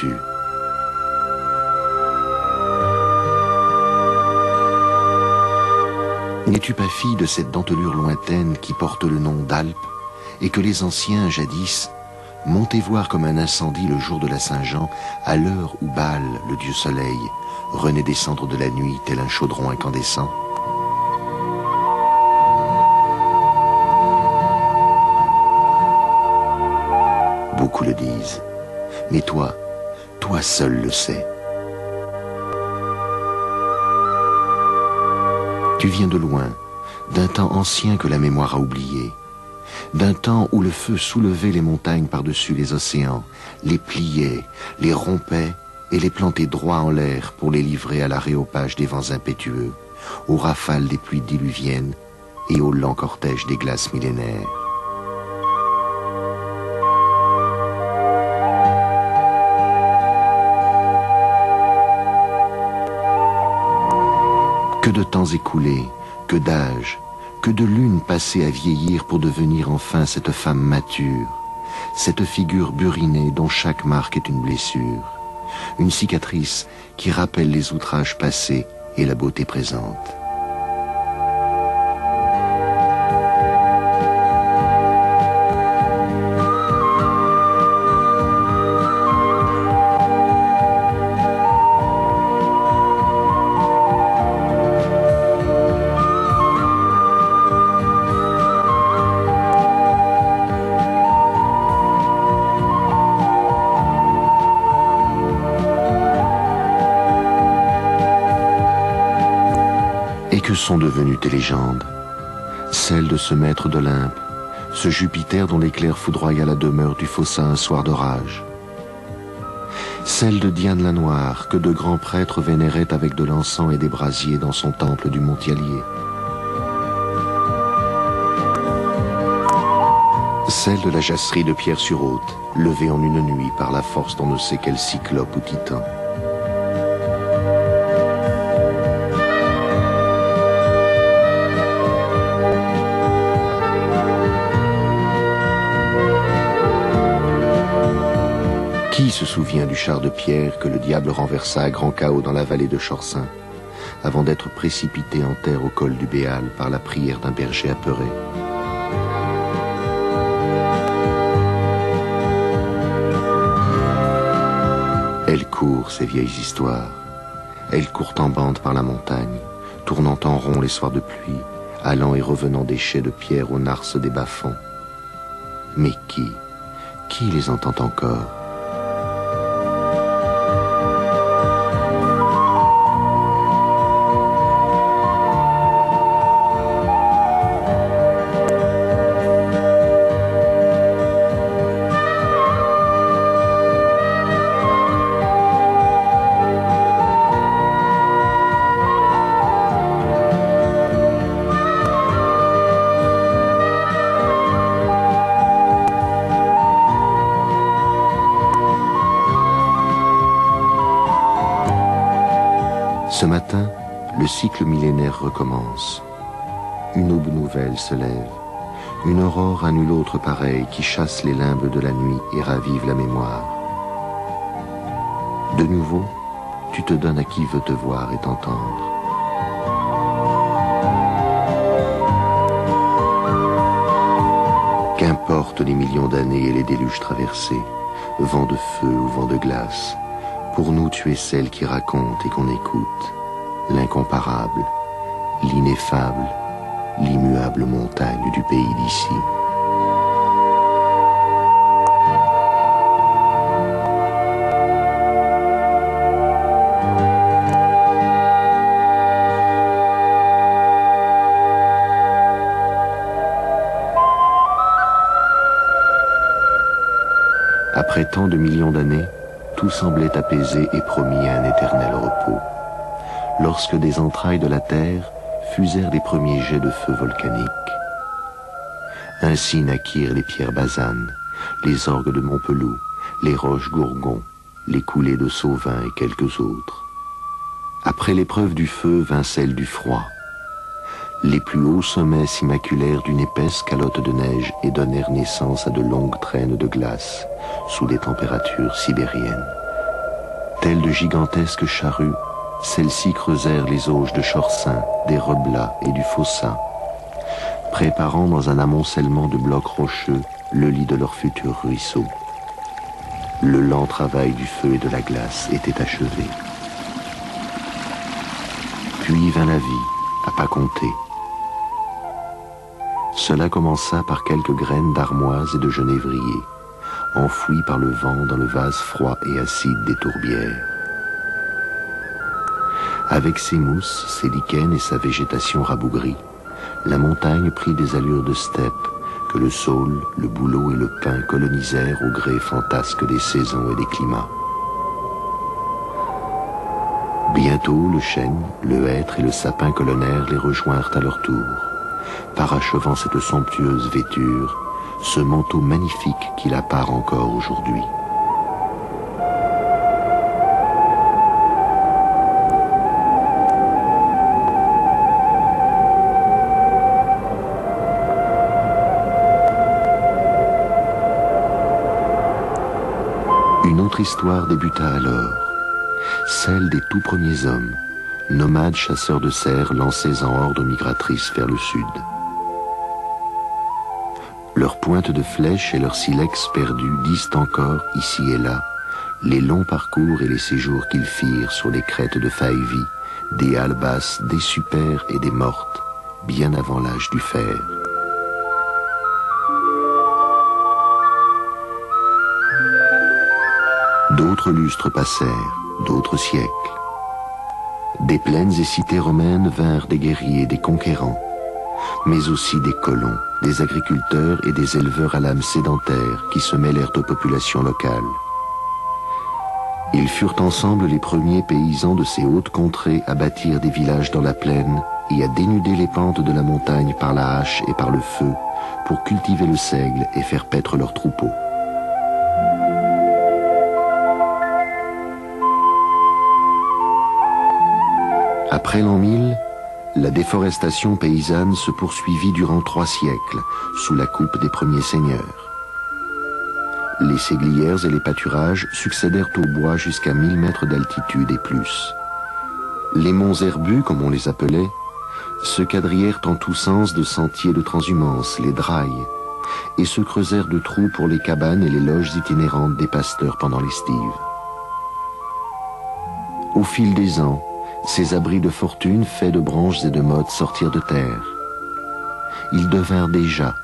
vois-tu? N'es-tu pas fille de cette dentelure lointaine qui porte le nom d'Alpes et que les anciens, jadis, montaient voir comme un incendie le jour de la Saint-Jean, à l'heure où Baal, le dieu soleil, renaît des cendres de la nuit tel un chaudron incandescent? Beaucoup le disent, mais toi seul le sais. Tu viens de loin, d'un temps ancien que la mémoire a oublié, d'un temps où le feu soulevait les montagnes par-dessus les océans, les pliait, les rompait et les plantait droit en l'air pour les livrer à l'aréopage des vents impétueux, aux rafales des pluies diluviennes et au lent cortège des glaces millénaires. Que de temps écoulés, que d'âges, que de lunes passées à vieillir pour devenir enfin cette femme mature, cette figure burinée dont chaque marque est une blessure, une cicatrice qui rappelle les outrages passés et la beauté présente. Que sont devenues tes légendes? Celles de ce maître d'Olympe, ce Jupiter dont l'éclair foudroya la demeure du Fossin un soir d'orage. Celle de Diane la Noire, que de grands prêtres vénéraient avec de l'encens et des brasiers dans son temple du Montialier. Celle de la jasserie de Pierre-sur-Haute, levée en une nuit par la force d'on ne sait quel cyclope ou titan. Qui se souvient du char de pierre que le diable renversa à grand chaos dans la vallée de Chorsin, avant d'être précipité en terre au col du Béal par la prière d'un berger apeuré? Elles courent, ces vieilles histoires. Elles courent en bande par la montagne, tournant en rond les soirs de pluie, allant et revenant des chais de pierre aux narces des bas-fonds. Mais qui les entend encore? Ce matin, le cycle millénaire recommence. Une aube nouvelle se lève, une aurore à nulle autre pareille qui chasse les limbes de la nuit et ravive la mémoire. De nouveau, tu te donnes à qui veut te voir et t'entendre. Qu'importe les millions d'années et les déluges traversés, vent de feu ou vent de glace, pour nous tu es celle qui raconte et qu'on écoute, l'incomparable, l'ineffable, l'immuable montagne du pays d'ici. Après tant de millions d'années, tout semblait apaisé et promis à un éternel repos, lorsque des entrailles de la terre fusèrent les premiers jets de feu volcaniques. Ainsi naquirent les pierres basanes, les orgues de Montpelou, les roches Gourgon, les coulées de Sauvin et quelques autres. Après l'épreuve du feu vint celle du froid. Les plus hauts sommets s'immaculèrent d'une épaisse calotte de neige et donnèrent naissance à de longues traînes de glace, sous des températures sibériennes, Telles de gigantesques charrues, celles-ci creusèrent les auges de Chorsin, des Reblats et du Fossin, préparant dans un amoncellement de blocs rocheux le lit de leur futur ruisseau. Le lent travail du feu et de la glace était achevé. Puis vint la vie, à pas compter. Cela commença par quelques graines d'armoise et de genévrier, enfouies par le vent dans le vase froid et acide des tourbières. Avec ses mousses, ses lichens et sa végétation rabougrie, la montagne prit des allures de steppe que le saule, le bouleau et le pin colonisèrent au gré fantasque des saisons et des climats. Bientôt, le chêne, le hêtre et le sapin colonnaire les rejoinrent à leur tour, parachevant cette somptueuse vêture, ce manteau magnifique qui la pare encore aujourd'hui. Une autre histoire débuta alors, celle des tout premiers hommes, nomades chasseurs de cerfs lancés en hordes migratrices vers le sud. Leurs pointes de flèches et leurs silex perdus disent encore, ici et là, les longs parcours et les séjours qu'ils firent sur les crêtes de Faévie, des halles basses, des supers et des mortes, bien avant l'âge du fer. D'autres lustres passèrent, d'autres siècles. Des plaines et cités romaines vinrent des guerriers, des conquérants, mais aussi des colons, des agriculteurs et des éleveurs à l'âme sédentaire qui se mêlèrent aux populations locales. Ils furent ensemble les premiers paysans de ces hautes contrées à bâtir des villages dans la plaine et à dénuder les pentes de la montagne par la hache et par le feu pour cultiver le seigle et faire paître leurs troupeaux. Après l'an 1000, la déforestation paysanne se poursuivit durant 3 siècles, sous la coupe des premiers seigneurs. Les séglières et les pâturages succédèrent aux bois jusqu'à 1000 mètres d'altitude et plus. Les monts herbus, comme on les appelait, se quadrillèrent en tous sens de sentiers de transhumance, les drailles, et se creusèrent de trous pour les cabanes et les loges itinérantes des pasteurs pendant l'estive. Au fil des ans, ces abris de fortune faits de branches et de mottes sortirent de terre. Ils devinrent déjà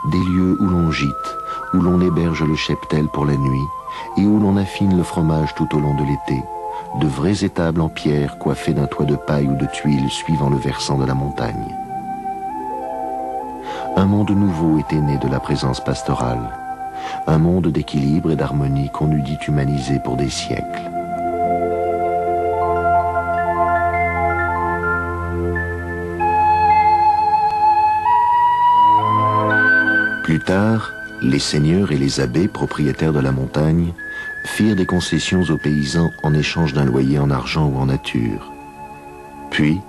des lieux où l'on gîte, où l'on héberge le cheptel pour la nuit et où l'on affine le fromage tout au long de l'été, de vraies étables en pierre coiffées d'un toit de paille ou de tuiles suivant le versant de la montagne. Un monde nouveau était né de la présence pastorale, un monde d'équilibre et d'harmonie qu'on eût dit humanisé pour des siècles. Plus tard, les seigneurs et les abbés propriétaires de la montagne firent des concessions aux paysans en échange d'un loyer en argent ou en nature. Puis,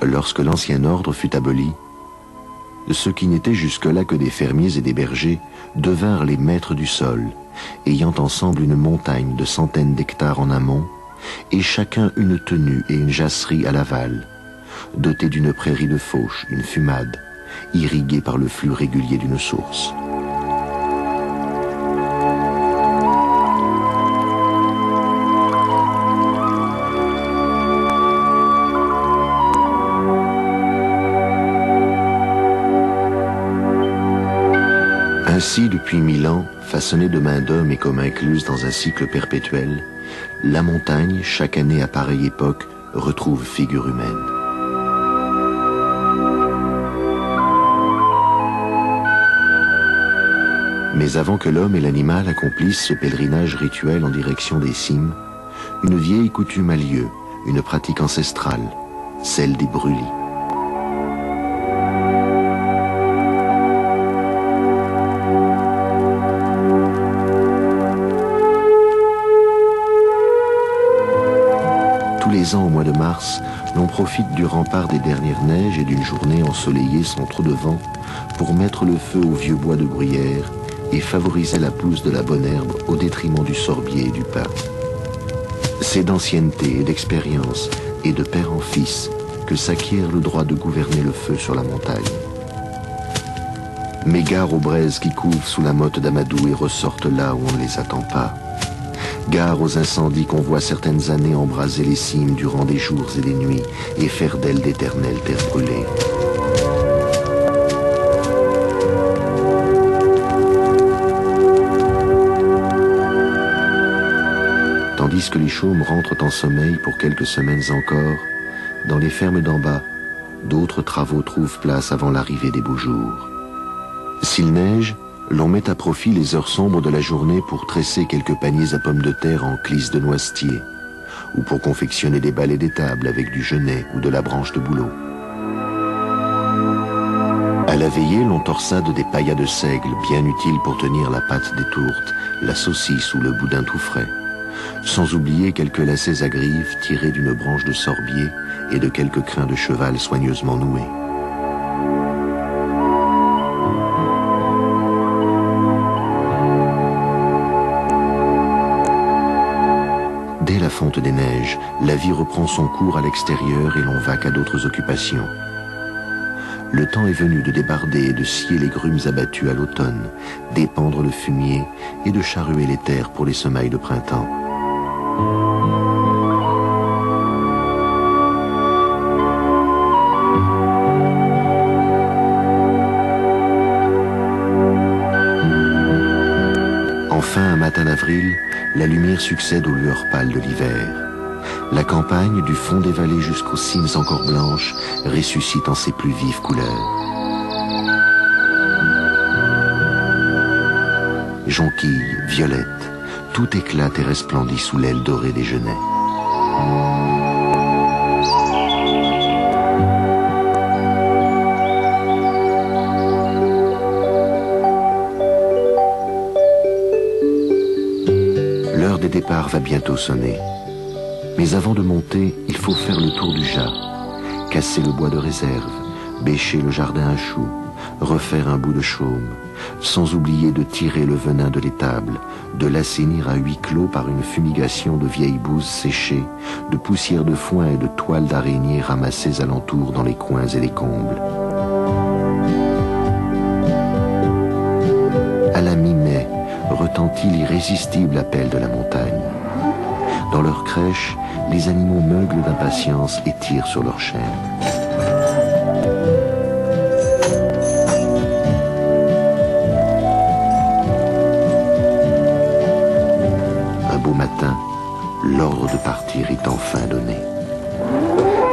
lorsque l'ancien ordre fut aboli, ceux qui n'étaient jusque-là que des fermiers et des bergers devinrent les maîtres du sol, ayant ensemble une montagne de centaines d'hectares en amont, et chacun une tenue et une jasserie à l'aval, dotée d'une prairie de fauche, une fumade, irriguée par le flux régulier d'une source. Ainsi, depuis 1000 ans, façonnée de main d'homme et comme incluse dans un cycle perpétuel, la montagne, chaque année à pareille époque, retrouve figure humaine. Mais avant que l'homme et l'animal accomplissent ce pèlerinage rituel en direction des cimes, une vieille coutume a lieu, une pratique ancestrale, celle des brûlis. Tous les ans au mois de mars, l'on profite du rempart des dernières neiges et d'une journée ensoleillée sans trop de vent pour mettre le feu au vieux bois de bruyère et favoriser la pousse de la bonne herbe au détriment du sorbier et du pin. C'est d'ancienneté et d'expérience, et de père en fils, que s'acquiert le droit de gouverner le feu sur la montagne. Mais gare aux braises qui couvent sous la motte d'Amadou et ressortent là où on ne les attend pas. Gare aux incendies qu'on voit certaines années embraser les cimes durant des jours et des nuits et faire d'elles d'éternelles terres brûlées. Tandis que les chaumes rentrent en sommeil pour quelques semaines encore, dans les fermes d'en bas, d'autres travaux trouvent place avant l'arrivée des beaux jours. S'il neige, l'on met à profit les heures sombres de la journée pour tresser quelques paniers à pommes de terre en clisse de noisetier, ou pour confectionner des balais d'étable avec du genêt ou de la branche de bouleau. À la veillée, l'on torsade des paillas de seigle, bien utiles pour tenir la pâte des tourtes, la saucisse ou le boudin tout frais, sans oublier quelques lacets à grives tirés d'une branche de sorbier et de quelques crins de cheval soigneusement noués. Dès la fonte des neiges, la vie reprend son cours à l'extérieur et l'on vaque à d'autres occupations. Le temps est venu de débarder et de scier les grumes abattues à l'automne, d'épandre le fumier et de charruer les terres pour les semailles de printemps. Enfin, un matin d'avril, la lumière succède aux lueurs pâles de l'hiver. La campagne, du fond des vallées jusqu'aux cimes encore blanches, ressuscite en ses plus vives couleurs. Jonquilles, violettes, tout éclate et resplendit sous l'aile dorée des genêts. L'heure des départs va bientôt sonner. Mais avant de monter, il faut faire le tour du Jas, casser le bois de réserve, bêcher le jardin à choux, refaire un bout de chaume, sans oublier de tirer le venin de l'étable, de l'assainir à huis clos par une fumigation de vieilles bouses séchées, de poussière de foin et de toiles d'araignée ramassées alentour dans les coins et les combles. À la mi-mai, retentit l'irrésistible appel de la montagne. Dans leur crèche, les animaux meuglent d'impatience et tirent sur leurs chaînes. Un beau matin, l'ordre de partir est enfin donné.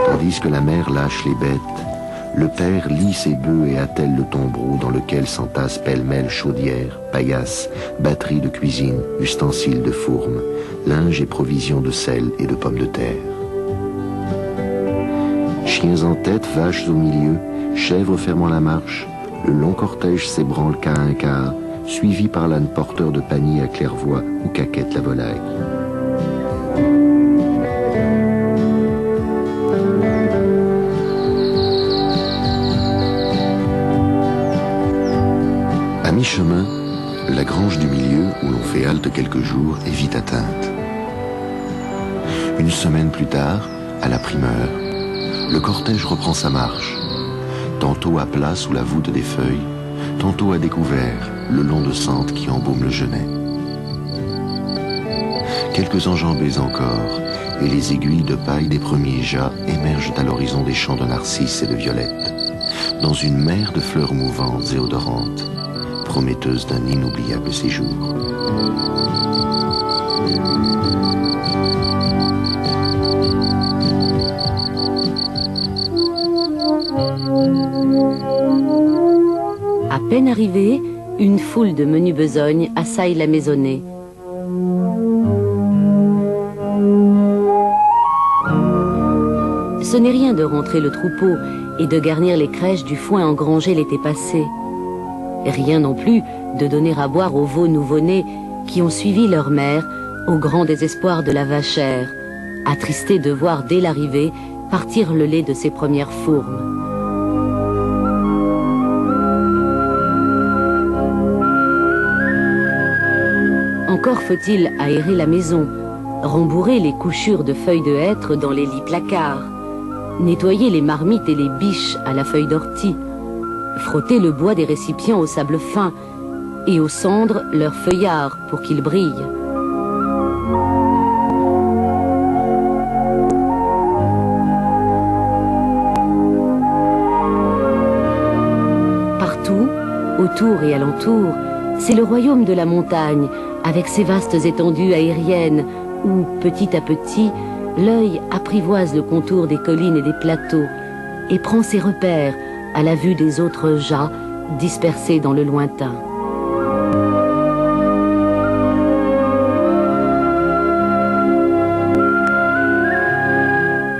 Tandis que la mère lâche les bêtes, le père lie ses bœufs et attelle le tombereau dans lequel s'entassent pêle-mêle chaudières, paillasses, batteries de cuisine, ustensiles de fourme, linge et provisions de sel et de pommes de terre. Chiens en tête, vaches au milieu, chèvres fermant la marche, le long cortège s'ébranle qu'à un quart, suivi par l'âne porteur de panier à claire-voie ou caquette la volaille. À mi-chemin, la grange du milieu, où l'on fait halte quelques jours, est vite atteinte. Une semaine plus tard, à la primeur, le cortège reprend sa marche, tantôt à plat sous la voûte des feuilles, tantôt à découvert, le long de sentes qui embaument le genêt. Quelques enjambées encore, et les aiguilles de paille des premiers jas émergent à l'horizon des champs de narcisses et de violettes, dans une mer de fleurs mouvantes et odorantes, prometteuse d'un inoubliable séjour. À peine arrivée, une foule de menue besogne assaille la maisonnée. Ce n'est rien de rentrer le troupeau et de garnir les crèches du foin engrangé l'été passé. Rien non plus de donner à boire aux veaux nouveau-nés qui ont suivi leur mère au grand désespoir de la vachère, attristés de voir dès l'arrivée partir le lait de ses premières fourmes. Encore faut-il aérer la maison, rembourrer les couchures de feuilles de hêtre dans les lits placards, nettoyer les marmites et les biches à la feuille d'ortie, frotter le bois des récipients au sable fin et aux cendres leur feuillard pour qu'ils brillent. Partout, autour et alentour, c'est le royaume de la montagne, avec ses vastes étendues aériennes, où, petit à petit, l'œil apprivoise le contour des collines et des plateaux, et prend ses repères à la vue des autres jas dispersés dans le lointain.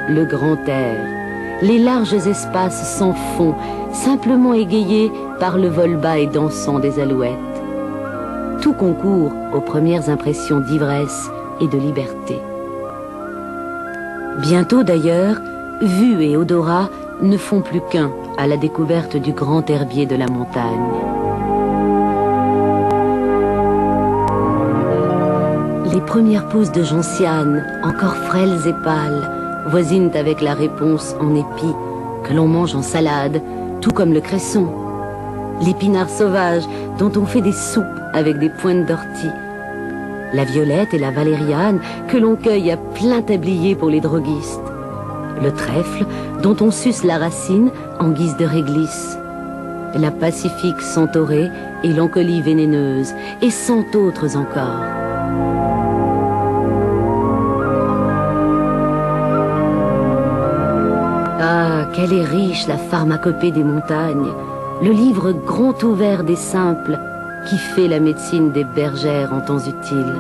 Le grand air, les larges espaces sans fond, simplement égayés par le vol bas et dansant des alouettes. Tout concourt aux premières impressions d'ivresse et de liberté. Bientôt d'ailleurs, vue et odorat ne font plus qu'un à la découverte du grand herbier de la montagne. Les premières pousses de gentianes, encore frêles et pâles, voisinent avec la réponse en épi, que l'on mange en salade, tout comme le cresson. L'épinard sauvage, dont on fait des soupes avec des pointes d'ortie. La violette et la valériane, que l'on cueille à plein tablier pour les droguistes. Le trèfle, dont on suce la racine en guise de réglisse. La pacifique centaurée et l'encolie vénéneuse, et cent autres encore. Ah, quelle est riche la pharmacopée des montagnes, le livre grand ouvert des simples qui fait la médecine des bergères en temps utiles.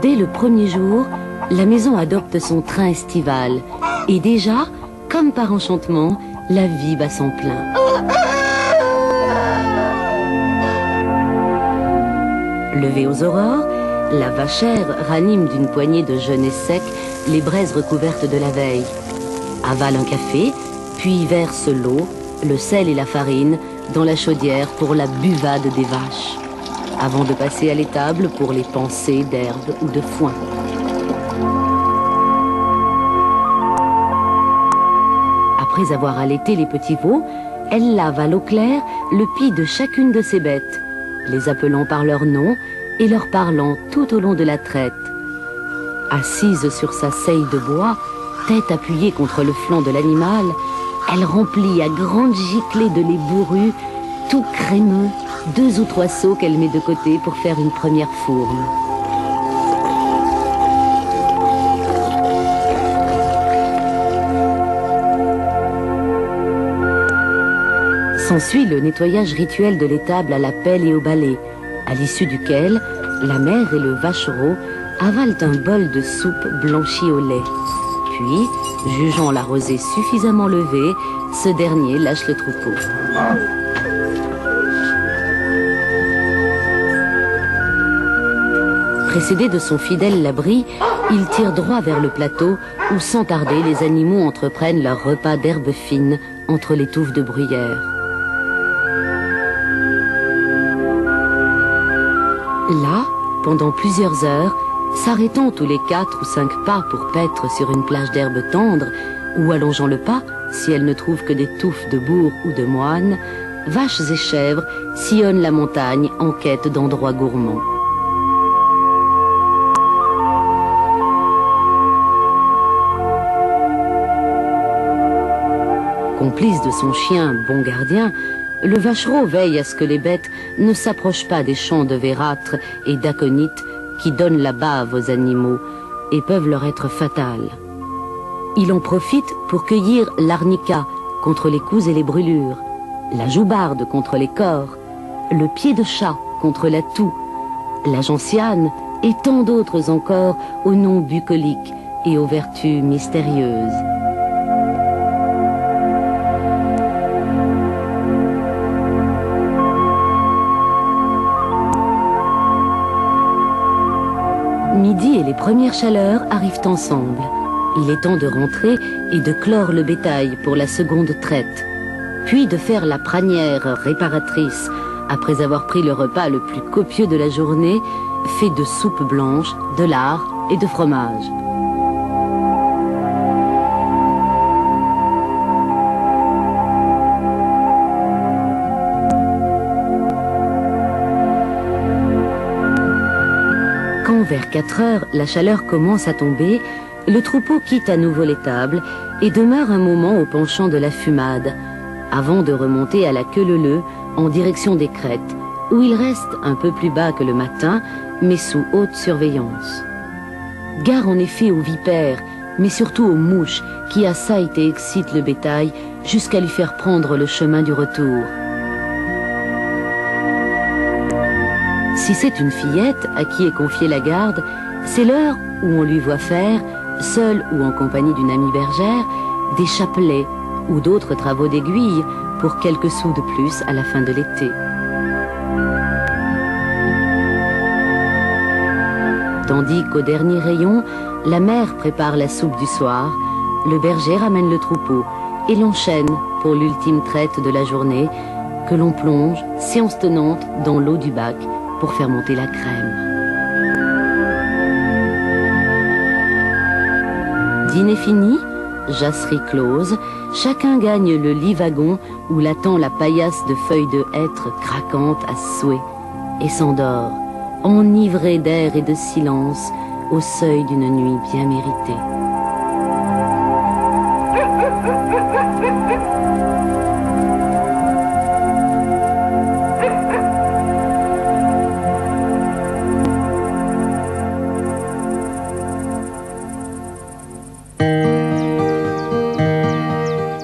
Dès le premier jour, la maison adopte son train estival. Et déjà, comme par enchantement, la vie bat son plein. Levée aux aurores, la vachère ranime d'une poignée de genêts secs les braises recouvertes de la veille. Avale un café, puis verse l'eau, le sel et la farine dans la chaudière pour la buvade des vaches, avant de passer à l'étable pour les pansées d'herbe ou de foin. Après avoir allaité les petits veaux, elle lave à l'eau claire le pis de chacune de ses bêtes, les appelant par leur nom et leur parlant tout au long de la traite. Assise sur sa seille de bois, tête appuyée contre le flanc de l'animal, elle remplit à grandes giclées de lait bourru, tout crémeux, 2 ou 3 seaux qu'elle met de côté pour faire une première fourme. S'ensuit le nettoyage rituel de l'étable à la pelle et au balai, à l'issue duquel la mère et le vachereau avalent un bol de soupe blanchie au lait. Puis, jugeant la rosée suffisamment levée, ce dernier lâche le troupeau. Précédé de son fidèle labri, il tire droit vers le plateau où, sans tarder, les animaux entreprennent leur repas d'herbe fine entre les touffes de bruyère. Là, pendant plusieurs heures, s'arrêtant tous les 4 ou 5 pas pour paître sur une plage d'herbe tendre, ou allongeant le pas, si elle ne trouve que des touffes de bourre ou de moine, vaches et chèvres sillonnent la montagne en quête d'endroits gourmands. Complice de son chien, bon gardien, le vachereau veille à ce que les bêtes ne s'approchent pas des champs de vérâtre et d'aconite qui donnent la bave aux animaux et peuvent leur être fatales. Il en profite pour cueillir l'arnica contre les coups et les brûlures, la joubarde contre les cors, le pied de chat contre la toux, la gentiane et tant d'autres encore aux noms bucoliques et aux vertus mystérieuses. Midi et les premières chaleurs arrivent ensemble. Il est temps de rentrer et de clore le bétail pour la seconde traite, puis de faire la pranière réparatrice, après avoir pris le repas le plus copieux de la journée, fait de soupe blanche, de lard et de fromage. Quand vers 4 heures, la chaleur commence à tomber, le troupeau quitte à nouveau l'étable et demeure un moment au penchant de la fumade, avant de remonter à la queue leu-leu en direction des crêtes, où il reste un peu plus bas que le matin, mais sous haute surveillance. Gare en effet aux vipères, mais surtout aux mouches qui assaillent et excitent le bétail jusqu'à lui faire prendre le chemin du retour. Si c'est une fillette à qui est confiée la garde, c'est l'heure où on lui voit faire, seule ou en compagnie d'une amie bergère, des chapelets ou d'autres travaux d'aiguille pour quelques sous de plus à la fin de l'été. Tandis qu'au dernier rayon, la mère prépare la soupe du soir, le berger ramène le troupeau et l'enchaîne pour l'ultime traite de la journée que l'on plonge, séance tenante, dans l'eau du bac pour faire monter la crème. Dîner fini, jasserie close, chacun gagne le lit wagon où l'attend la paillasse de feuilles de hêtre craquantes à souhait et s'endort, enivré d'air et de silence, au seuil d'une nuit bien méritée.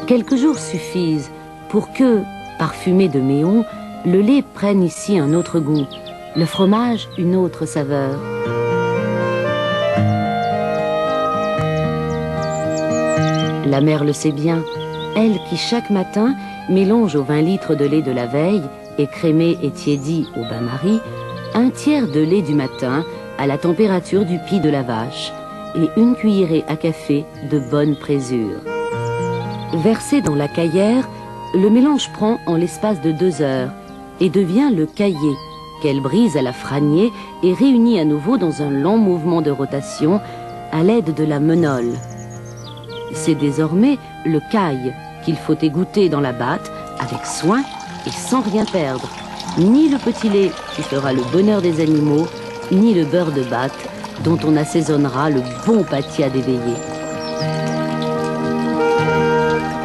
Quelques jours suffisent pour que, parfumé de méon, le lait prenne ici un autre goût, le fromage une autre saveur. La mère le sait bien, elle qui chaque matin mélange aux 20 litres de lait de la veille, écrémé et tiédi au bain-marie, un tiers de lait du matin à la température du pis de la vache et une cuillerée à café de bonne présure. Versé dans la caillère, le mélange prend en l'espace de 2 heures et devient le caillé, qu'elle brise à la franier et réunit à nouveau dans un lent mouvement de rotation à l'aide de la menole. C'est désormais le caille qu'il faut égoutter dans la batte avec soin et sans rien perdre, ni le petit lait qui fera le bonheur des animaux, ni le beurre de batte dont on assaisonnera le bon patia d'éveillé.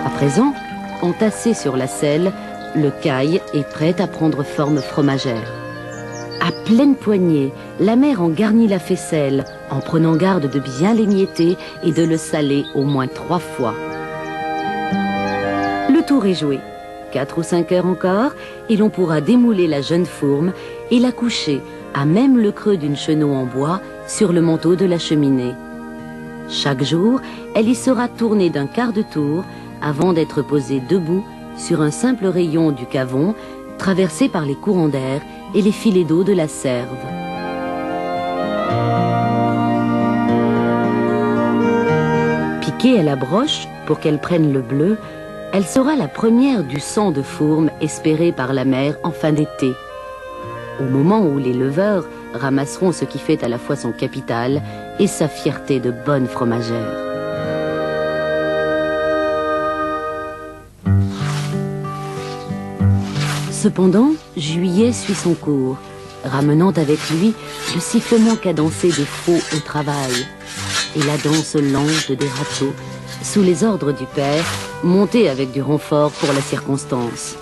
À présent, entassé sur la selle, le caille est prêt à prendre forme fromagère. À pleine poignée, la mère en garnit la faisselle, en prenant garde de bien l'émietter et de le saler au moins 3 fois. Le tour est joué. 4 ou 5 heures encore, et l'on pourra démouler la jeune fourme et la coucher, à même le creux d'une chenot en bois, sur le manteau de la cheminée. Chaque jour, elle y sera tournée d'un quart de tour, avant d'être posée debout sur un simple rayon du cavon, traversé par les courants d'air et les filets d'eau de la serve. Piquée à la broche pour qu'elle prenne le bleu, elle sera la première du sang de fourme espéré par la mère en fin d'été, au moment où les leveurs ramasseront ce qui fait à la fois son capital et sa fierté de bonne fromagère. Cependant, juillet suit son cours, ramenant avec lui le sifflement cadencé des faux au travail et la danse lente des râteaux sous les ordres du père, monté avec du renfort pour la circonstance.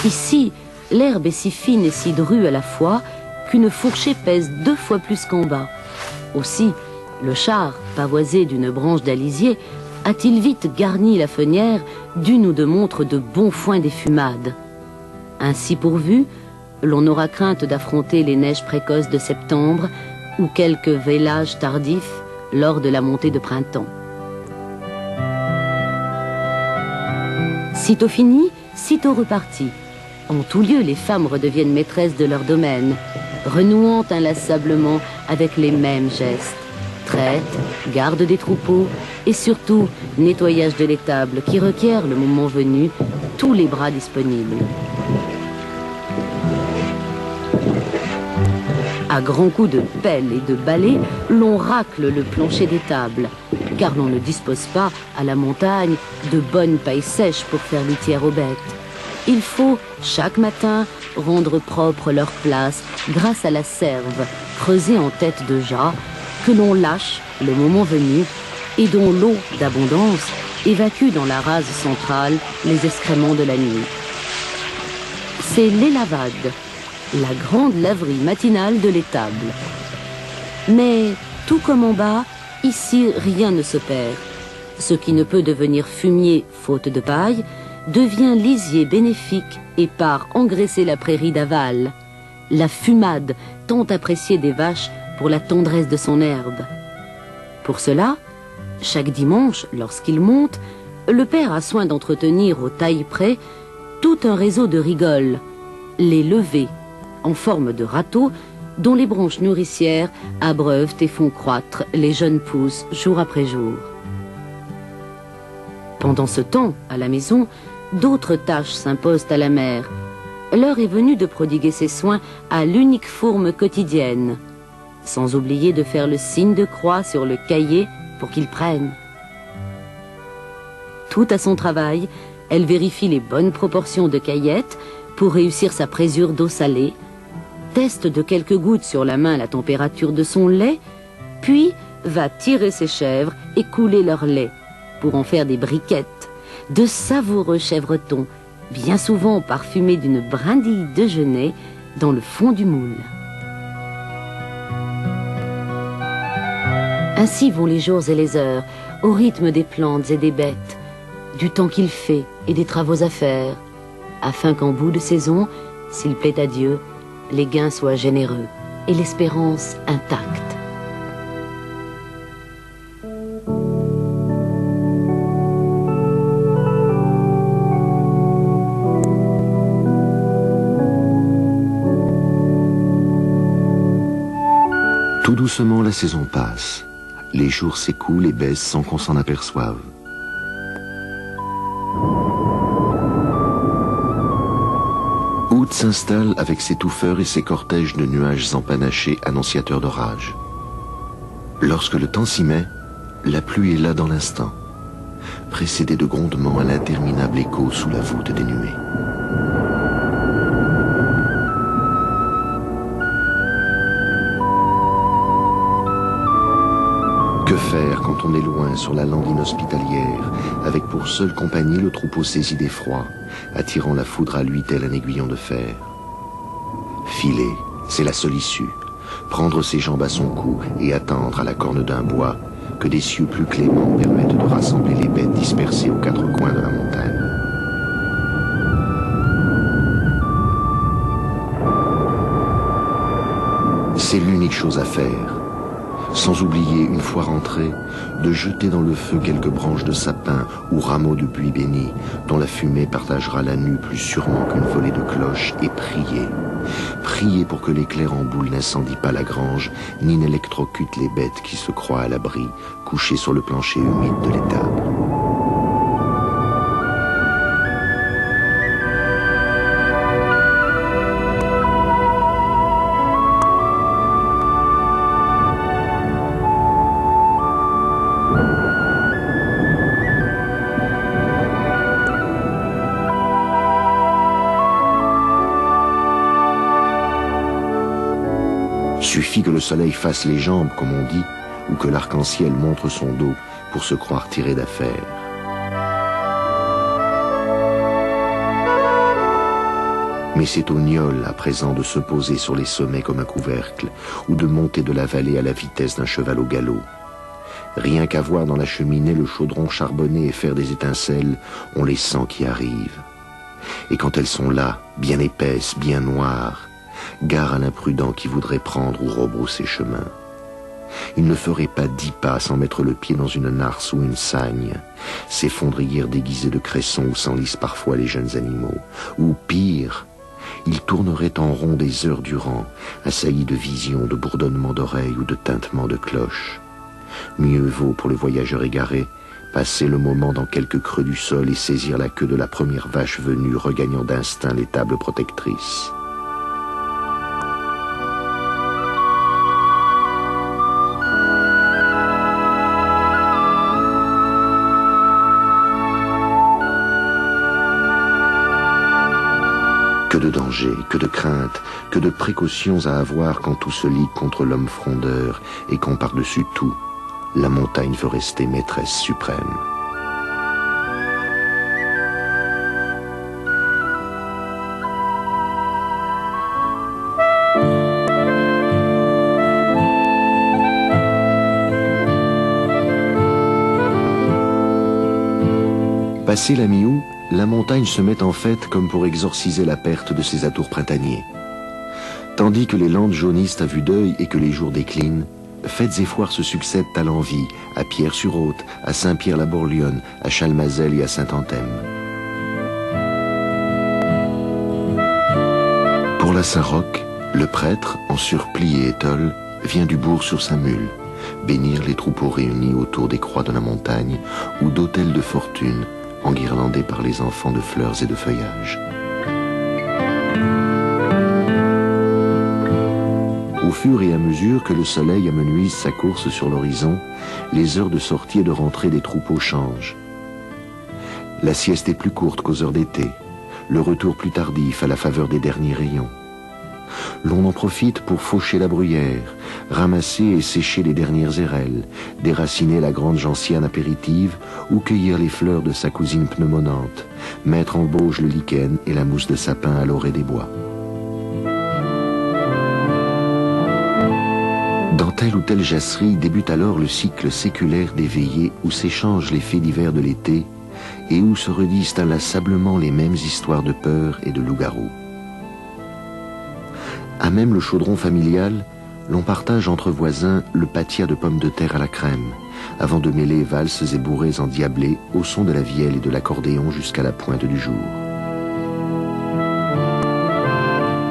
Ici, l'herbe est si fine et si drue à la fois qu'une fourchée pèse 2 fois plus qu'en bas. Aussi, le char, pavoisé d'une branche d'alisier, a-t-il vite garni la fenière d'une ou deux montres de bon foin des fumades. Ainsi pourvu, l'on aura crainte d'affronter les neiges précoces de septembre ou quelques vélages tardifs lors de la montée de printemps. Sitôt fini, sitôt reparti. En tout lieu, les femmes redeviennent maîtresses de leur domaine, renouant inlassablement avec les mêmes gestes. Traite, garde des troupeaux et surtout nettoyage de l'étable qui requiert, le moment venu, tous les bras disponibles. À grands coups de pelle et de balai, l'on racle le plancher d'étable, car l'on ne dispose pas, à la montagne, de bonnes pailles sèches pour faire litière aux bêtes. Il faut, chaque matin, rendre propre leur place grâce à la serve, creusée en tête de jas, que l'on lâche, le moment venu, et dont l'eau d'abondance évacue dans la rase centrale les excréments de la nuit. C'est l'élavade, la grande laverie matinale de l'étable. Mais, tout comme en bas, ici rien ne se perd. Ce qui ne peut devenir fumier faute de paille, devient lisier bénéfique et part engraisser la prairie d'aval. La fumade tant appréciée des vaches pour la tendresse de son herbe. Pour cela, chaque dimanche, lorsqu'il monte, le père a soin d'entretenir au taille près tout un réseau de rigoles, les levées, en forme de râteaux, dont les branches nourricières abreuvent et font croître les jeunes pousses jour après jour. Pendant ce temps, à la maison, d'autres tâches s'imposent à la mère. L'heure est venue de prodiguer ses soins à l'unique fourme quotidienne, sans oublier de faire le signe de croix sur le cahier pour qu'il prenne. Tout à son travail, elle vérifie les bonnes proportions de caillettes pour réussir sa présure d'eau salée, teste de quelques gouttes sur la main la température de son lait, puis va tirer ses chèvres et couler leur lait pour en faire des briquettes, de savoureux chèvretons, bien souvent parfumés d'une brindille de genêt dans le fond du moule. Ainsi vont les jours et les heures, au rythme des plantes et des bêtes, du temps qu'il fait et des travaux à faire, afin qu'en bout de saison, s'il plaît à Dieu, les gains soient généreux et l'espérance intacte. Tout doucement, la saison passe. Les jours s'écoulent et baissent sans qu'on s'en aperçoive. Août s'installe avec ses touffeurs et ses cortèges de nuages empanachés annonciateurs d'orage. Lorsque le temps s'y met, la pluie est là dans l'instant, précédée de grondements à l'interminable écho sous la voûte des nuées. Que faire quand on est loin sur la lande inhospitalière, avec pour seule compagnie le troupeau saisi d'effroi, attirant la foudre à lui tel un aiguillon de fer? Filer, c'est la seule issue. Prendre ses jambes à son cou et attendre à la corne d'un bois que des cieux plus cléments permettent de rassembler les bêtes dispersées aux quatre coins de la montagne. C'est l'unique chose à faire. Sans oublier, une fois rentré, de jeter dans le feu quelques branches de sapin ou rameaux de buis béni, dont la fumée partagera la nue plus sûrement qu'une volée de cloches, et prier. Prier pour que l'éclair en boule n'incendie pas la grange, ni n'électrocute les bêtes qui se croient à l'abri, couchées sur le plancher humide de l'étable. Suffit que le soleil fasse les jambes, comme on dit, ou que l'arc-en-ciel montre son dos pour se croire tiré d'affaire. Mais c'est au gnôle à présent de se poser sur les sommets comme un couvercle, ou de monter de la vallée à la vitesse d'un cheval au galop. Rien qu'à voir dans la cheminée le chaudron charbonner et faire des étincelles, on les sent qui arrivent. Et quand elles sont là, bien épaisses, bien noires, gare à l'imprudent qui voudrait prendre ou rebrousser chemin. Il ne ferait pas 10 pas sans mettre le pied dans une narce ou une sagne, s'effondrir déguisé de cresson où s'enlisent parfois les jeunes animaux, ou pire, il tournerait en rond des heures durant, assailli de visions, de bourdonnements d'oreilles ou de tintements de cloches. Mieux vaut pour le voyageur égaré passer le moment dans quelque creux du sol et saisir la queue de la première vache venue, regagnant d'instinct l'étable protectrice. Que de dangers, que de craintes, que de précautions à avoir quand tout se ligue contre l'homme frondeur et quand par-dessus tout, la montagne veut rester maîtresse suprême. Passé la mi-août, la montagne se met en fête comme pour exorciser la perte de ses atours printaniers. Tandis que les landes jaunissent à vue d'œil et que les jours déclinent, fêtes et foires se succèdent à l'envi, à Pierre-sur-Haute, à Saint-Pierre-la-Bourlionne, à Chalmazel et à Saint-Anthème. Pour la Saint-Roch, le prêtre, en surplis et étole, vient du bourg sur sa mule, bénir les troupeaux réunis autour des croix de la montagne ou d'autels de fortune, enguirlandés par les enfants de fleurs et de feuillages. Au fur et à mesure que le soleil amenuise sa course sur l'horizon, les heures de sortie et de rentrée des troupeaux changent. La sieste est plus courte qu'aux heures d'été, le retour plus tardif à la faveur des derniers rayons. L'on en profite pour faucher la bruyère, ramasser et sécher les dernières érelles, déraciner la grande gentiane apéritive ou cueillir les fleurs de sa cousine pneumonante, mettre en bauge le lichen et la mousse de sapin à l'orée des bois. Dans telle ou telle jasserie débute alors le cycle séculaire des veillées où s'échangent les faits divers de l'été et où se redisent inlassablement les mêmes histoires de peur et de loup-garou. À même le chaudron familial, l'on partage entre voisins le patia de pommes de terre à la crème, avant de mêler valses et bourrées endiablées au son de la vielle et de l'accordéon jusqu'à la pointe du jour.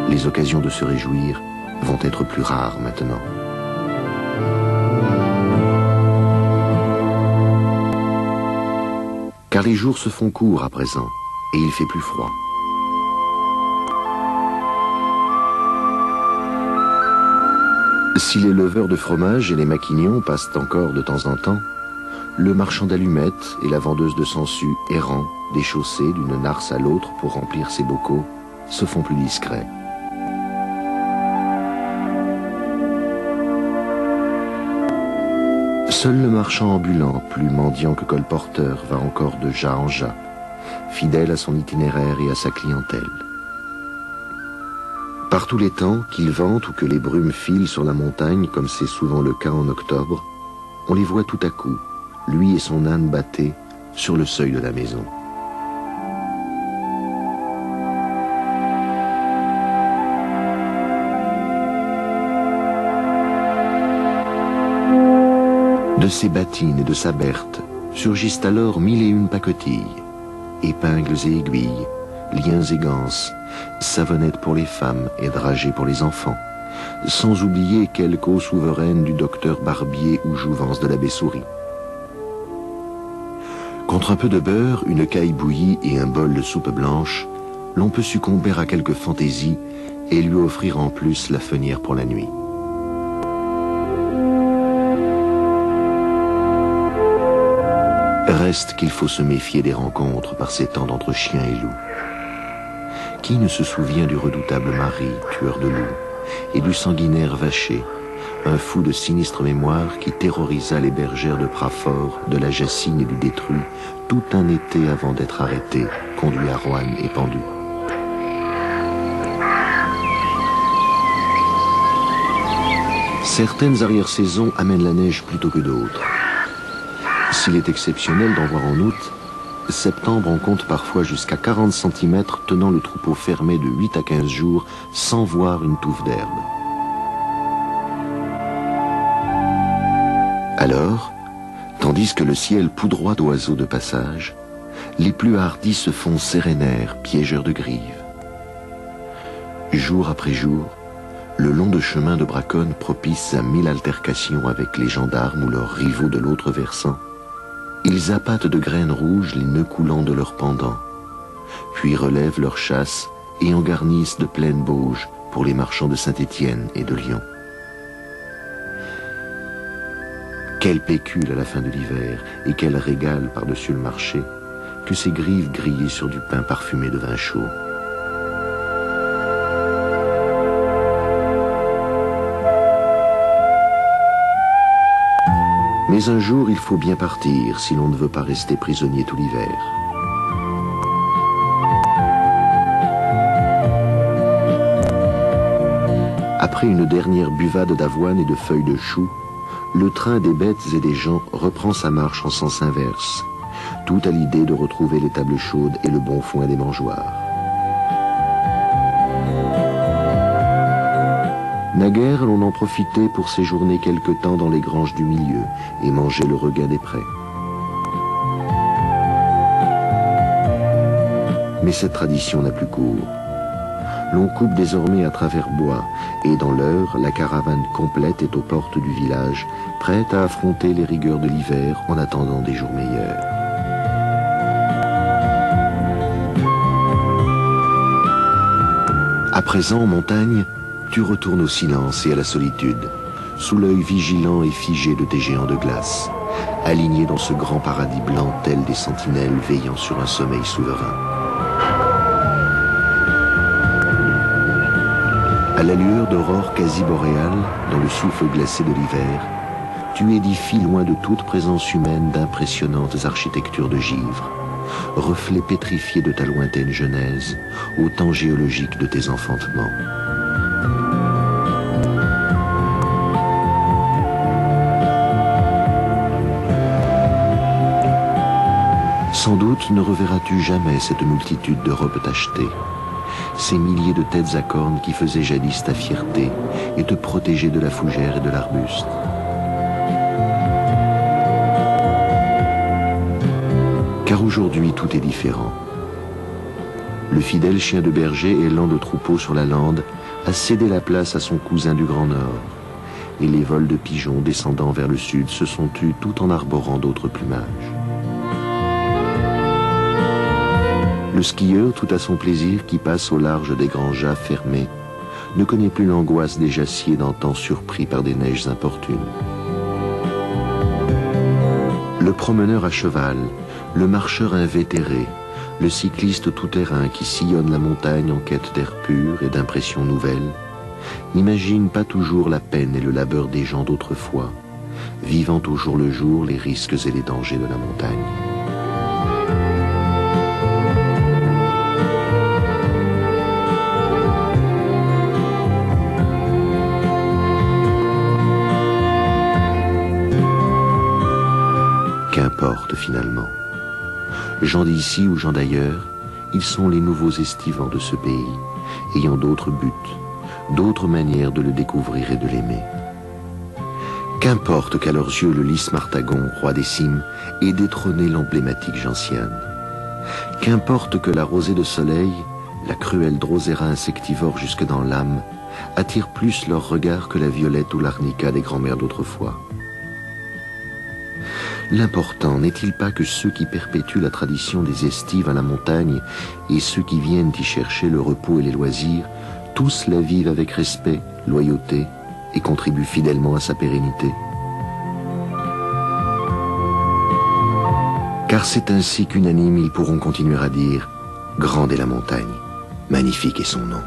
Les occasions de se réjouir vont être plus rares maintenant. Car les jours se font courts à présent, et il fait plus froid. Si les leveurs de fromage et les maquignons passent encore de temps en temps, le marchand d'allumettes et la vendeuse de sangsues errant, déchaussés d'une narce à l'autre pour remplir ses bocaux, se font plus discrets. Seul le marchand ambulant, plus mendiant que colporteur, va encore de jas en jas, fidèle à son itinéraire et à sa clientèle. Par tous les temps, qu'il vente ou que les brumes filent sur la montagne, comme c'est souvent le cas en octobre, on les voit tout à coup, lui et son âne batté, sur le seuil de la maison. De ses bâtines et de sa berthe surgissent alors 1001 pacotilles, épingles et aiguilles, liens et ganses, savonnettes pour les femmes et dragées pour les enfants, sans oublier quelque eau souveraine du docteur Barbier ou jouvence de l'abbé Souris. Contre un peu de beurre, une caille bouillie et un bol de soupe blanche, l'on peut succomber à quelque fantaisie et lui offrir en plus la fenière pour la nuit. Reste qu'il faut se méfier des rencontres par ces temps d'entre chien et loup. Qui ne se souvient du redoutable Marie, tueur de loups, et du sanguinaire Vacher, un fou de sinistre mémoire qui terrorisa les bergères de Prafort, de la Jacine et du Détru, tout un été avant d'être arrêté, conduit à Roanne et pendu. Certaines arrière-saisons amènent la neige plutôt que d'autres. S'il est exceptionnel d'en voir en août, septembre en compte parfois jusqu'à 40 cm tenant le troupeau fermé de 8 à 15 jours sans voir une touffe d'herbe. Alors, tandis que le ciel poudroie d'oiseaux de passage, les plus hardis se font sérénaires, piégeurs de grives. Jour après jour, le long de chemin de Braconne propice à 1000 altercations avec les gendarmes ou leurs rivaux de l'autre versant, ils appâtent de graines rouges les nœuds coulants de leurs pendants, puis relèvent leur chasse et en garnissent de pleines bauges pour les marchands de Saint-Étienne et de Lyon. Quel pécule à la fin de l'hiver et quel régal par-dessus le marché que ces grives grillées sur du pain parfumé de vin chaud. Mais un jour, il faut bien partir si l'on ne veut pas rester prisonnier tout l'hiver. Après une dernière buvade d'avoine et de feuilles de chou, le train des bêtes et des gens reprend sa marche en sens inverse, tout à l'idée de retrouver les tables chaudes et le bon foin des mangeoires. Naguère, l'on en profitait pour séjourner quelque temps dans les granges du milieu et manger le regain des prés. Mais cette tradition n'a plus cours. L'on coupe désormais à travers bois, et dans l'heure, la caravane complète est aux portes du village, prête à affronter les rigueurs de l'hiver en attendant des jours meilleurs. À présent, en montagne, tu retournes au silence et à la solitude, sous l'œil vigilant et figé de tes géants de glace, alignés dans ce grand paradis blanc tel des sentinelles veillant sur un sommeil souverain. À la lueur d'aurore quasi boréale, dans le souffle glacé de l'hiver, tu édifies loin de toute présence humaine d'impressionnantes architectures de givre, reflets pétrifiés de ta lointaine genèse, au temps géologique de tes enfantements. Sans doute ne reverras-tu jamais cette multitude de robes tachetées, ces milliers de têtes à cornes qui faisaient jadis ta fierté et te protégeaient de la fougère et de l'arbuste. Car aujourd'hui tout est différent. Le fidèle chien de berger élant de troupeau sur la lande a cédé la place à son cousin du Grand Nord, et les vols de pigeons descendant vers le sud se sont tus tout en arborant d'autres plumages. Le skieur, tout à son plaisir, qui passe au large des grands jas fermés, ne connaît plus l'angoisse des jassiers d'antan surpris par des neiges importunes. Le promeneur à cheval, le marcheur invétéré, le cycliste tout-terrain qui sillonne la montagne en quête d'air pur et d'impressions nouvelles, n'imagine pas toujours la peine et le labeur des gens d'autrefois, vivant au jour le jour les risques et les dangers de la montagne. Qu'importe finalement. Gens d'ici ou gens d'ailleurs, ils sont les nouveaux estivants de ce pays, ayant d'autres buts, d'autres manières de le découvrir et de l'aimer. Qu'importe qu'à leurs yeux le lys Martagon, roi des cimes, ait détrôné l'emblématique gentiane. Qu'importe que la rosée de soleil, la cruelle drosera insectivore jusque dans l'âme, attire plus leur regard que la violette ou l'arnica des grands-mères d'autrefois. L'important n'est-il pas que ceux qui perpétuent la tradition des estives à la montagne et ceux qui viennent y chercher le repos et les loisirs, tous la vivent avec respect, loyauté et contribuent fidèlement à sa pérennité? Car c'est ainsi qu'unanimes ils pourront continuer à dire « Grande est la montagne, magnifique est son nom ».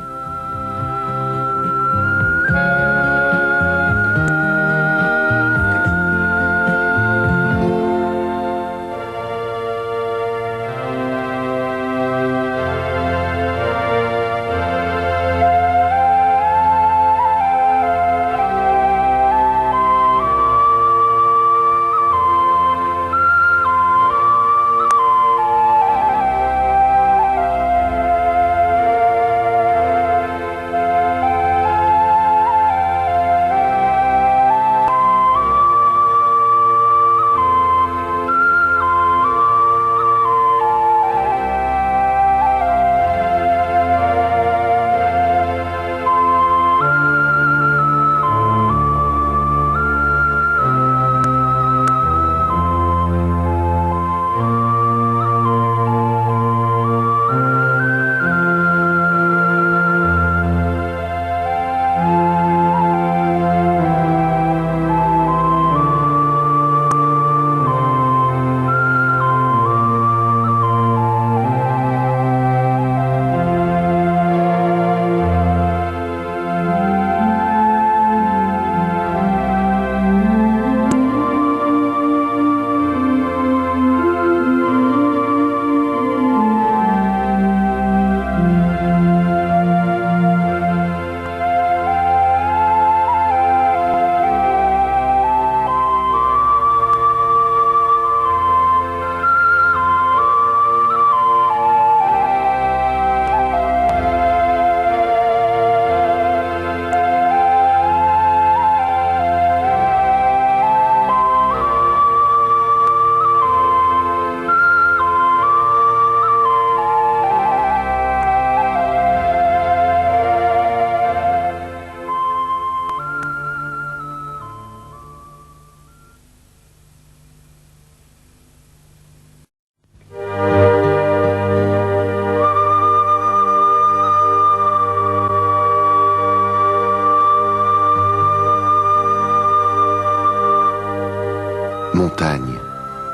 Montagne,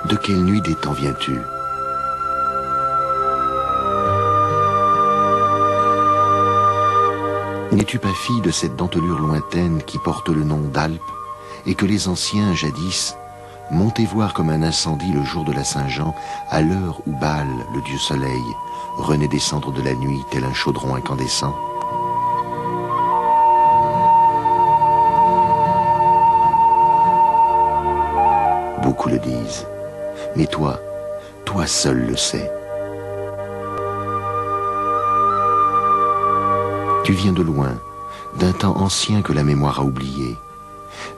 de quelle nuit des temps viens-tu? N'es-tu pas fille de cette dentelure lointaine qui porte le nom d'Alpes et que les anciens, jadis, montaient voir comme un incendie le jour de la Saint-Jean, à l'heure où Baal, le dieu soleil, renaît descendre de la nuit tel un chaudron incandescent? Beaucoup le disent, mais toi seul le sais. Tu viens de loin, d'un temps ancien que la mémoire a oublié,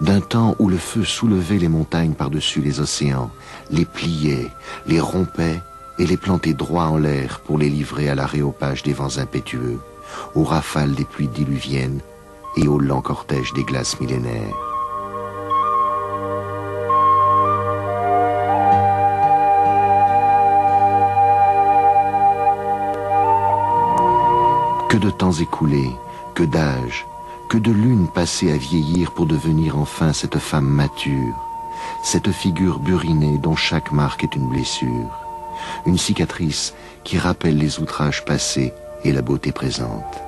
d'un temps où le feu soulevait les montagnes par-dessus les océans, les pliait, les rompait et les plantait droit en l'air pour les livrer à l'aréopage des vents impétueux, aux rafales des pluies diluviennes et au lent cortège des glaces millénaires. Que de temps écoulés, que d'âges, que de lunes passées à vieillir pour devenir enfin cette femme mature, cette figure burinée dont chaque marque est une blessure, une cicatrice qui rappelle les outrages passés et la beauté présente.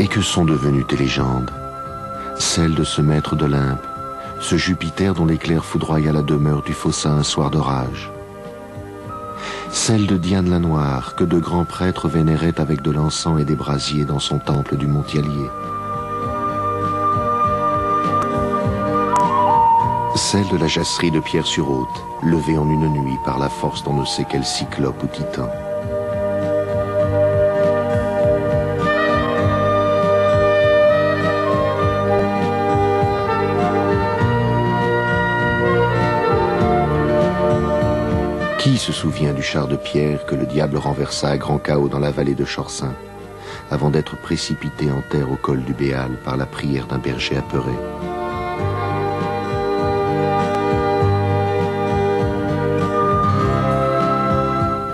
Que sont devenues tes légendes? Celles de ce maître d'Olympe, ce Jupiter dont l'éclair foudroya la demeure du Fossa un soir d'orage. Celle de Diane la Noire, que de grands prêtres vénéraient avec de l'encens et des brasiers dans son temple du Mont-Yalier. Celle de la jasserie de Pierre-sur-Haute, levée en une nuit par la force d'on ne sait quel cyclope ou titan. Qui se souvient du char de pierre que le diable renversa à grand chaos dans la vallée de Chorsin, avant d'être précipité en terre au col du Béal par la prière d'un berger apeuré?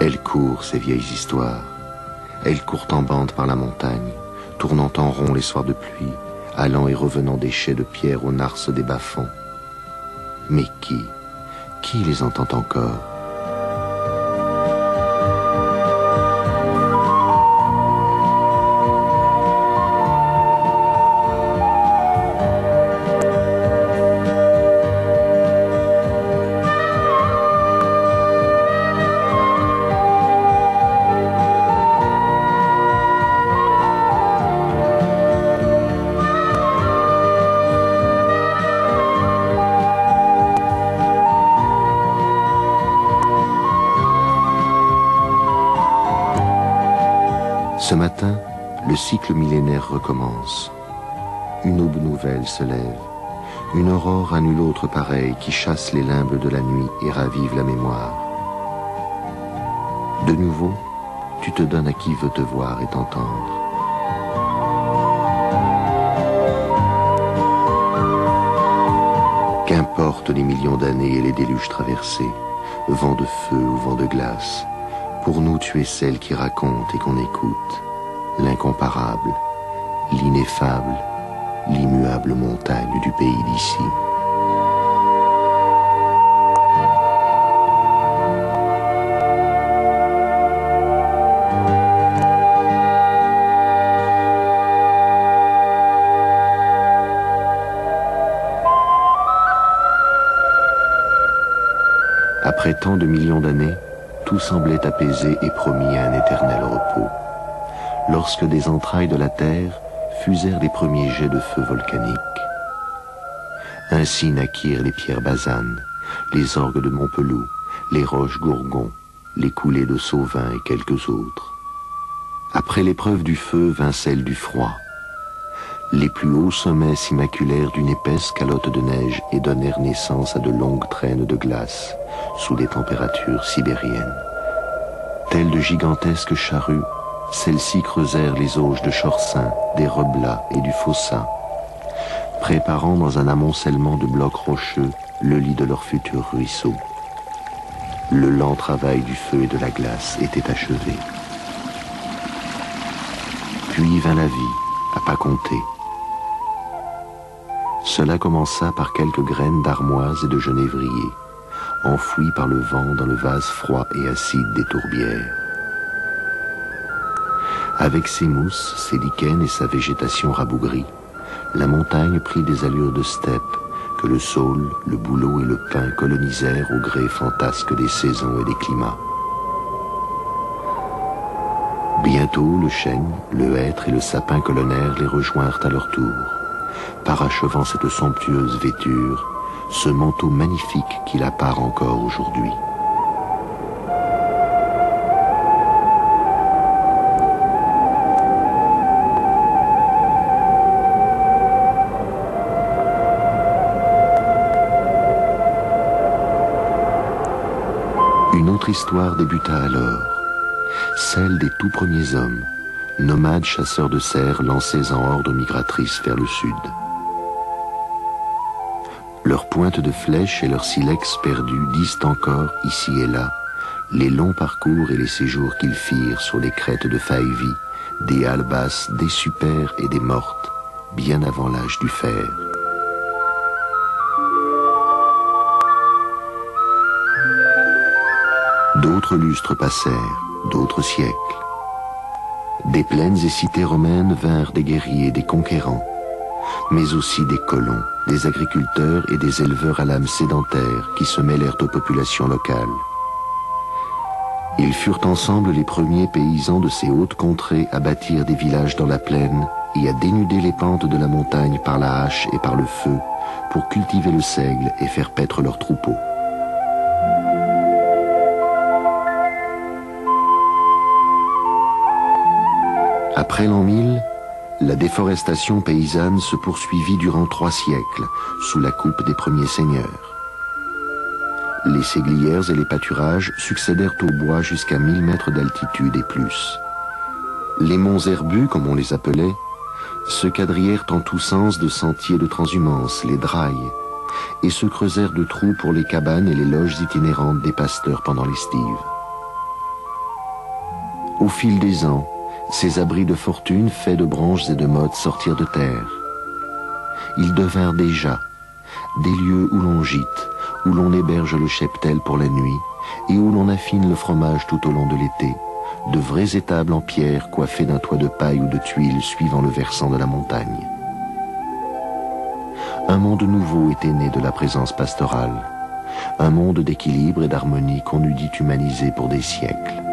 Elles courent, ces vieilles histoires. Elles courent en bande par la montagne, tournant en rond les soirs de pluie, allant et revenant des chais de pierre aux narces des bas-fonds. Mais qui les entend encore? Ce matin, le cycle millénaire recommence. Une aube nouvelle se lève. Une aurore à nulle autre pareille qui chasse les limbes de la nuit et ravive la mémoire. De nouveau, tu te donnes à qui veut te voir et t'entendre. Qu'importe les millions d'années et les déluges traversés, vent de feu ou vent de glace, pour nous tu es celle qui raconte et qu'on écoute, l'incomparable, l'ineffable, l'immuable montagne du pays d'ici. Après tant de millions d'années, tout semblait apaisé et promis à un éternel repos. Lorsque des entrailles de la terre fusèrent les premiers jets de feu volcaniques. Ainsi naquirent les pierres basanes, les orgues de Montpelou, les roches Gourgon, les coulées de Sauvin et quelques autres. Après l'épreuve du feu vint celle du froid. Les plus hauts sommets s'immaculèrent d'une épaisse calotte de neige et donnèrent naissance à de longues traînes de glace, sous des températures sibériennes. Telles de gigantesques charrues, celles-ci creusèrent les auges de Chorsin, des Reblas et du Fossa, préparant dans un amoncellement de blocs rocheux le lit de leur futur ruisseau. Le lent travail du feu et de la glace était achevé. Puis vint la vie, à pas compter. Cela commença par quelques graines d'armoise et de genévrier, enfouies par le vent dans le vase froid et acide des tourbières. Avec ses mousses, ses lichens et sa végétation rabougrie, la montagne prit des allures de steppe que le saule, le bouleau et le pin colonisèrent au gré fantasque des saisons et des climats. Bientôt, le chêne, le hêtre et le sapin colonnaire les rejoinrent à leur tour, parachevant cette somptueuse vêture, ce manteau magnifique qui la part encore aujourd'hui. Une autre histoire débuta alors, celle des tout premiers hommes, nomades chasseurs de cerfs lancés en hordes migratrices vers le sud. Leurs pointes de flèches et leurs silex perdus disent encore, ici et là, les longs parcours et les séjours qu'ils firent sur les crêtes de Faévie, des Albas, des Super et des Mortes, bien avant l'âge du fer. D'autres lustres passèrent, d'autres siècles. Des plaines et cités romaines vinrent des guerriers, des conquérants, mais aussi des colons, des agriculteurs et des éleveurs à l'âme sédentaire qui se mêlèrent aux populations locales. Ils furent ensemble les premiers paysans de ces hautes contrées à bâtir des villages dans la plaine et à dénuder les pentes de la montagne par la hache et par le feu pour cultiver le seigle et faire paître leurs troupeaux. Après l'an 1000, la déforestation paysanne se poursuivit durant 3 siècles, sous la coupe des premiers seigneurs. Les séglières et les pâturages succédèrent aux bois jusqu'à 1000 mètres d'altitude et plus. Les monts herbus, comme on les appelait, se quadrillèrent en tous sens de sentiers de transhumance, les drailles, et se creusèrent de trous pour les cabanes et les loges itinérantes des pasteurs pendant l'estive. Au fil des ans, ces abris de fortune faits de branches et de mottes sortirent de terre. Ils devinrent déjà des lieux où l'on gîte, où l'on héberge le cheptel pour la nuit et où l'on affine le fromage tout au long de l'été, de vraies étables en pierre coiffées d'un toit de paille ou de tuiles suivant le versant de la montagne. Un monde nouveau était né de la présence pastorale, un monde d'équilibre et d'harmonie qu'on eût dit humanisé pour des siècles.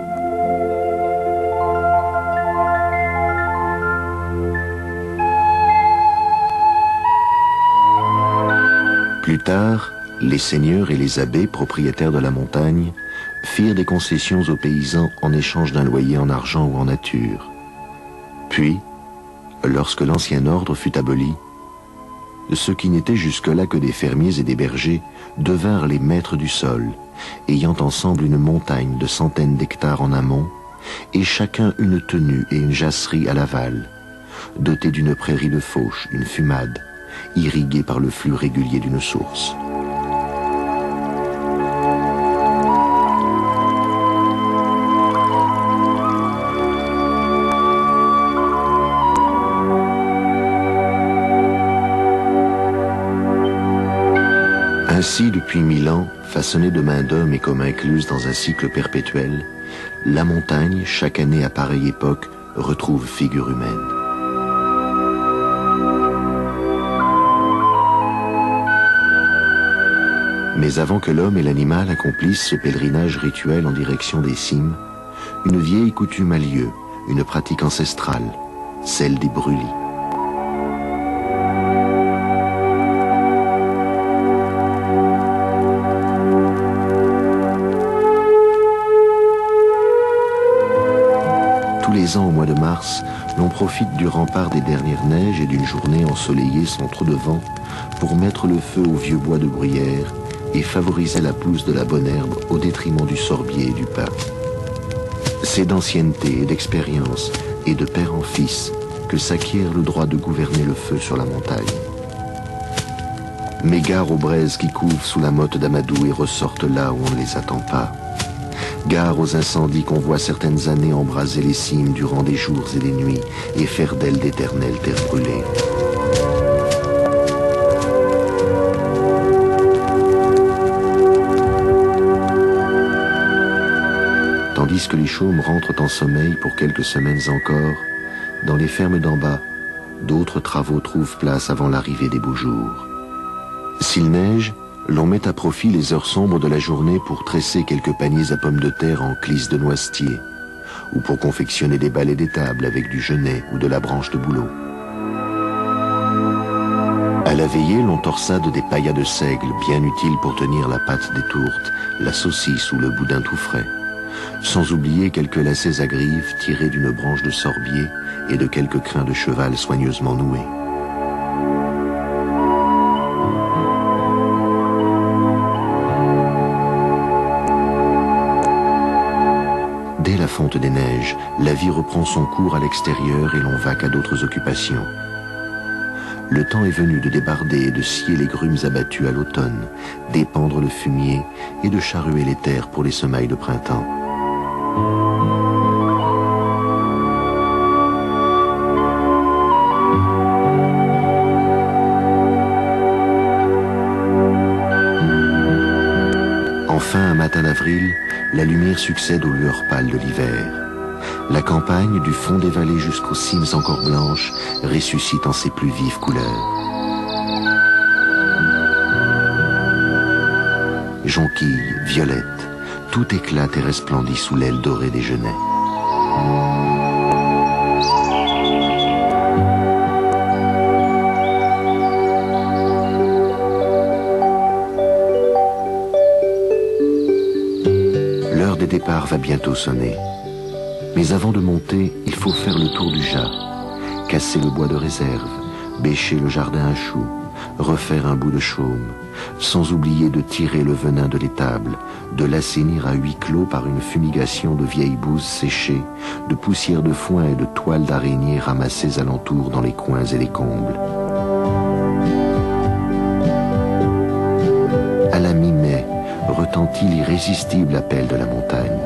Plus tard, les seigneurs et les abbés propriétaires de la montagne firent des concessions aux paysans en échange d'un loyer en argent ou en nature. Puis, lorsque l'ancien ordre fut aboli, ceux qui n'étaient jusque-là que des fermiers et des bergers devinrent les maîtres du sol, ayant ensemble une montagne de centaines d'hectares en amont et chacun une tenue et une jasserie à l'aval, dotée d'une prairie de fauche, une fumade, irriguée par le flux régulier d'une source. Ainsi, depuis 1000 ans, façonnée de main d'homme et comme incluse dans un cycle perpétuel, la montagne, chaque année à pareille époque, retrouve figure humaine. Mais avant que l'homme et l'animal accomplissent ce pèlerinage rituel en direction des cimes, une vieille coutume a lieu, une pratique ancestrale, celle des brûlis. Tous les ans au mois de mars, l'on profite du rempart des dernières neiges et d'une journée ensoleillée sans trop de vent pour mettre le feu au vieux bois de bruyère et favorisait la pousse de la bonne herbe au détriment du sorbier et du pin. C'est d'ancienneté et d'expérience, et de père en fils, que s'acquiert le droit de gouverner le feu sur la montagne. Mais gare aux braises qui couvent sous la motte d'Amadou et ressortent là où on ne les attend pas. Gare aux incendies qu'on voit certaines années embraser les cimes durant des jours et des nuits et faire d'elles d'éternelles terres brûlées. Tandis que les chaumes rentrent en sommeil pour quelques semaines encore, dans les fermes d'en bas, d'autres travaux trouvent place avant l'arrivée des beaux jours. S'il neige, l'on met à profit les heures sombres de la journée pour tresser quelques paniers à pommes de terre en clisse de noisetier, ou pour confectionner des balais d'étable avec du genêt ou de la branche de bouleau. À la veillée, l'on torsade des paillas de seigle, bien utiles pour tenir la pâte des tourtes, la saucisse ou le boudin tout frais, sans oublier quelques lacets à grives tirés d'une branche de sorbier et de quelques crins de cheval soigneusement noués. Dès la fonte des neiges, la vie reprend son cours à l'extérieur et l'on vaque à d'autres occupations. Le temps est venu de débarder et de scier les grumes abattues à l'automne, d'épandre le fumier et de charruer les terres pour les semailles de printemps. Enfin, un matin d'avril, la lumière succède aux lueurs pâles de l'hiver. La campagne, du fond des vallées jusqu'aux cimes encore blanches, ressuscite en ses plus vives couleurs. Jonquilles, violettes, tout éclate et resplendit sous l'aile dorée des genêts. L'heure des départs va bientôt sonner. Mais avant de monter, il faut faire le tour du Jas, casser le bois de réserve, bêcher le jardin à choux, refaire un bout de chaume, sans oublier de tirer le venin de l'étable, de l'assainir à huis clos par une fumigation de vieilles bouses séchées, de poussière de foin et de toiles d'araignée ramassées alentour dans les coins et les combles. À la mi-mai, retentit l'irrésistible appel de la montagne.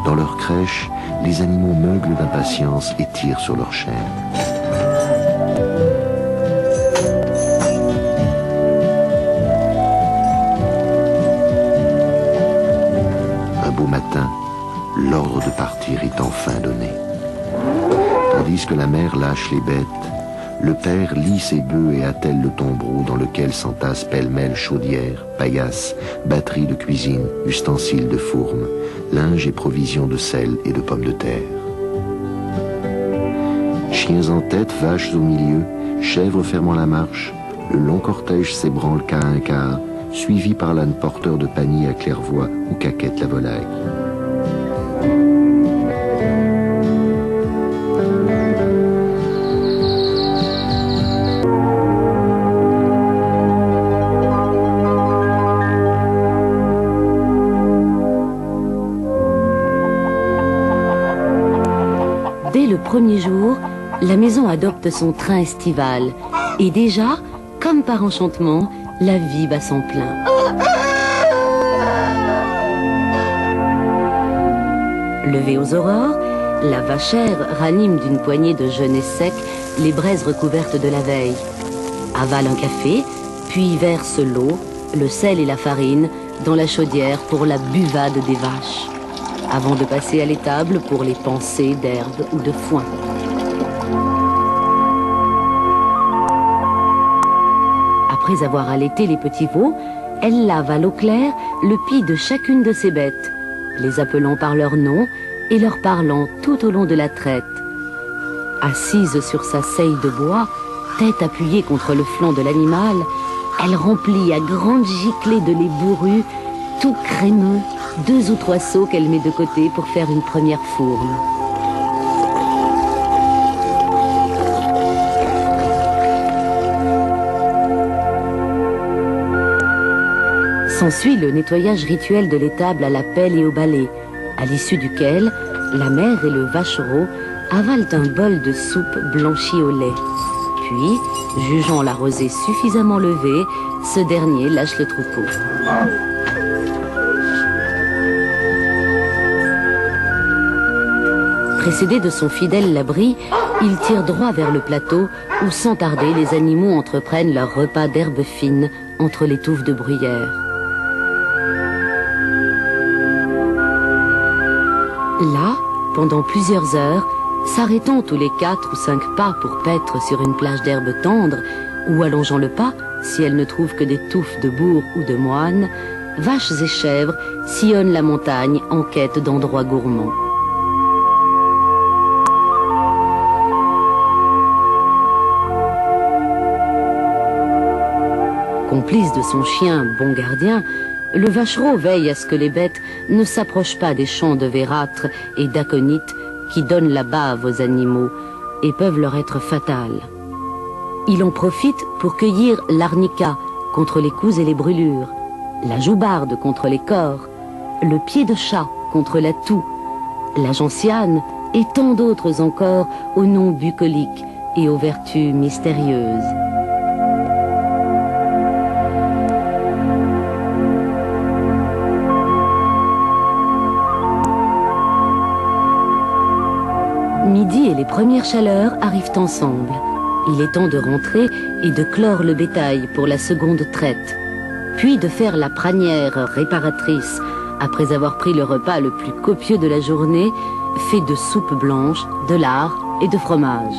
Dans leur crèche, les animaux meuglent d'impatience et tirent sur leurs chaînes. Un beau matin, l'ordre de partir est enfin donné. Tandis que la mère lâche les bêtes, le père lie ses bœufs et attelle le tombereau dans lequel s'entassent pêle-mêle chaudières, paillasses, batteries de cuisine, ustensiles de fourme, linge et provisions de sel et de pommes de terre. Chiens en tête, vaches au milieu, chèvres fermant la marche, le long cortège s'ébranle quart un quart, suivi par l'âne porteur de panier à claire-voie ou caquette la volaille. Dès le premier jour, la maison adopte son train estival. Et déjà, comme par enchantement, la vie bat son plein. Levée aux aurores, la vachère ranime d'une poignée de genêts secs les braises recouvertes de la veille. Avale un café, puis verse l'eau, le sel et la farine dans la chaudière pour la buvade des vaches, avant de passer à l'étable pour les pansées d'herbe ou de foin. Après avoir allaité les petits veaux, elle lave à l'eau claire le pis de chacune de ces bêtes, les appelant par leur nom et leur parlant tout au long de la traite. Assise sur sa seille de bois, tête appuyée contre le flanc de l'animal, elle remplit à grandes giclées de lait bourru, tout crémeux, 2 ou 3 seaux qu'elle met de côté pour faire une première fourme. S'ensuit le nettoyage rituel de l'étable à la pelle et au balai, à l'issue duquel la mère et le vachereau avalent un bol de soupe blanchie au lait. Puis, jugeant la rosée suffisamment levée, ce dernier lâche le troupeau. Précédé de son fidèle labri, il tire droit vers le plateau où, sans tarder, les animaux entreprennent leur repas d'herbes fines entre les touffes de bruyère. Là, pendant plusieurs heures, s'arrêtant tous les 4 ou 5 pas pour paître sur une plage d'herbe tendre, ou allongeant le pas, si elle ne trouve que des touffes de bourre ou de moine, vaches et chèvres sillonnent la montagne en quête d'endroits gourmands. Complice de son chien, bon gardien, le vachereau veille à ce que les bêtes ne s'approchent pas des champs de vérâtre et d'aconites qui donnent la bave aux animaux et peuvent leur être fatales. Il en profite pour cueillir l'arnica contre les coups et les brûlures, la joubarde contre les cors, le pied de chat contre la toux, la gentiane et tant d'autres encore aux noms bucoliques et aux vertus mystérieuses. Midi et les premières chaleurs arrivent ensemble. Il est temps de rentrer et de clore le bétail pour la seconde traite, puis de faire la pranière réparatrice après avoir pris le repas le plus copieux de la journée, fait de soupe blanche, de lard et de fromage.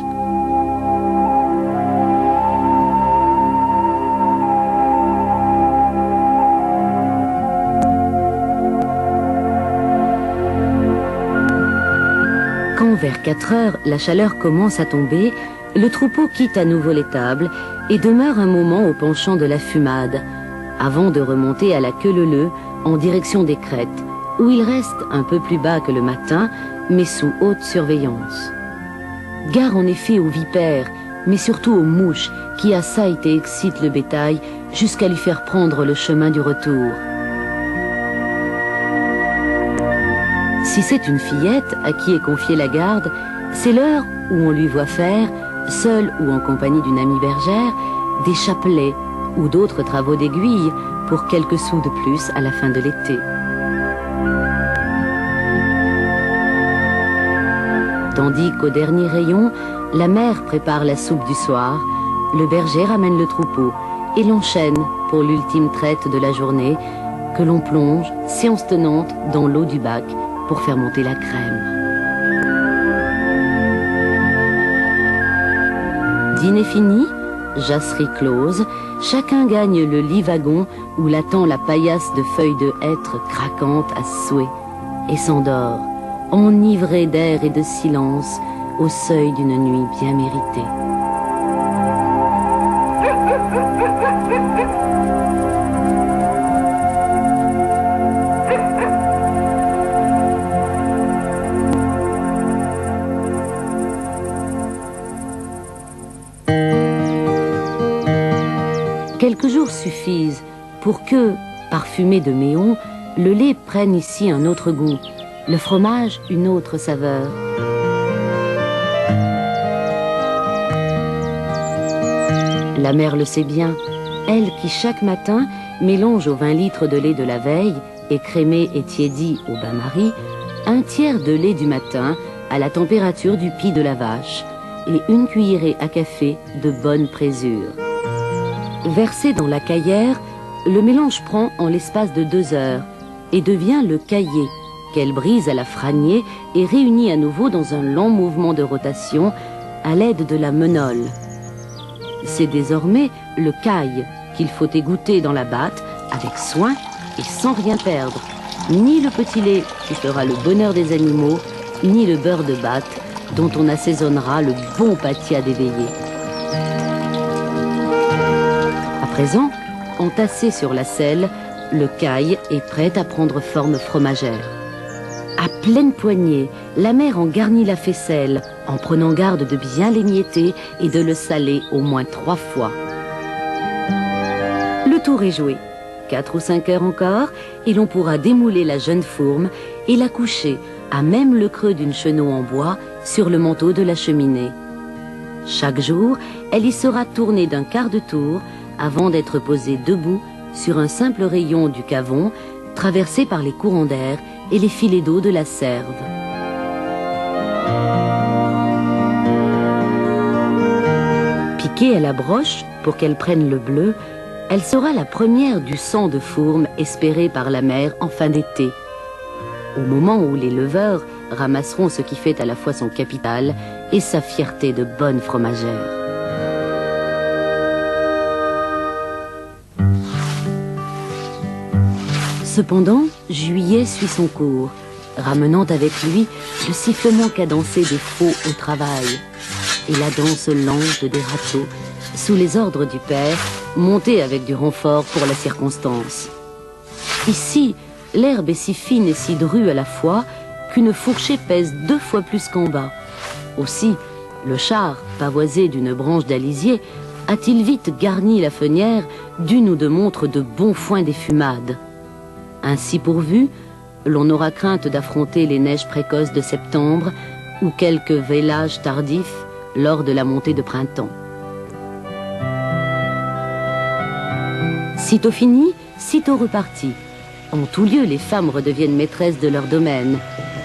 Quand vers 4 heures, la chaleur commence à tomber, le troupeau quitte à nouveau l'étable et demeure un moment au penchant de la fumade, avant de remonter à la queue leu-leu en direction des crêtes, où il reste un peu plus bas que le matin, mais sous haute surveillance. Gare en effet aux vipères, mais surtout aux mouches qui assaillent et excitent le bétail jusqu'à lui faire prendre le chemin du retour. Si c'est une fillette à qui est confiée la garde, c'est l'heure où on lui voit faire, seule ou en compagnie d'une amie bergère, des chapelets ou d'autres travaux d'aiguille pour quelques sous de plus à la fin de l'été. Tandis qu'au dernier rayon, la mère prépare la soupe du soir, le berger ramène le troupeau et l'enchaîne pour l'ultime traite de la journée que l'on plonge, séance tenante, dans l'eau du bac pour faire monter la crème. Dîner fini, jasserie close, chacun gagne le lit wagon où l'attend la paillasse de feuilles de hêtre craquantes à souhait et s'endort, enivré d'air et de silence, au seuil d'une nuit bien méritée. Quelques jours suffisent pour que, parfumé de méon, le lait prenne ici un autre goût, le fromage une autre saveur. La mère le sait bien, elle qui chaque matin mélange aux 20 litres de lait de la veille, écrémé et tiédi au bain-marie, un tiers de lait du matin à la température du pis de la vache et une cuillerée à café de bonne présure. Versé dans la caillère, le mélange prend en l'espace de 2 heures et devient le caillé, qu'elle brise à la franier et réunit à nouveau dans un lent mouvement de rotation à l'aide de la menole. C'est désormais le caille qu'il faut égoutter dans la batte avec soin et sans rien perdre, ni le petit lait qui fera le bonheur des animaux, ni le beurre de batte dont on assaisonnera le bon pâtis à d'éveiller. À présent, entassé sur la selle, le caille est prêt à prendre forme fromagère. À pleine poignée, la mère en garnit la faisselle, en prenant garde de bien l'émietter et de le saler au moins 3 fois. Le tour est joué, 4 ou 5 heures encore, et l'on pourra démouler la jeune fourme et la coucher, à même le creux d'une chenot en bois, sur le manteau de la cheminée. Chaque jour, elle y sera tournée d'un quart de tour avant d'être posée debout sur un simple rayon du cavon, traversé par les courants d'air et les filets d'eau de la Serve. Piquée à la broche pour qu'elle prenne le bleu, elle sera la première du sang de fourme espéré par la mère en fin d'été. Au moment où les leveurs ramasseront ce qui fait à la fois son capital et sa fierté de bonne fromagère. Cependant, juillet suit son cours, ramenant avec lui le sifflement cadencé des faux au travail et la danse lente des râteaux, sous les ordres du père, montés avec du renfort pour la circonstance. Ici, l'herbe est si fine et si drue à la fois qu'une fourchée pèse 2 fois plus qu'en bas. Aussi, le char, pavoisé d'une branche d'alisier, a-t-il vite garni la fenière d'une ou deux montres de bon foin des fumades. Ainsi pourvu, l'on aura crainte d'affronter les neiges précoces de septembre ou quelques vélages tardifs lors de la montée de printemps. Sitôt fini, sitôt reparti. En tout lieu, les femmes redeviennent maîtresses de leur domaine,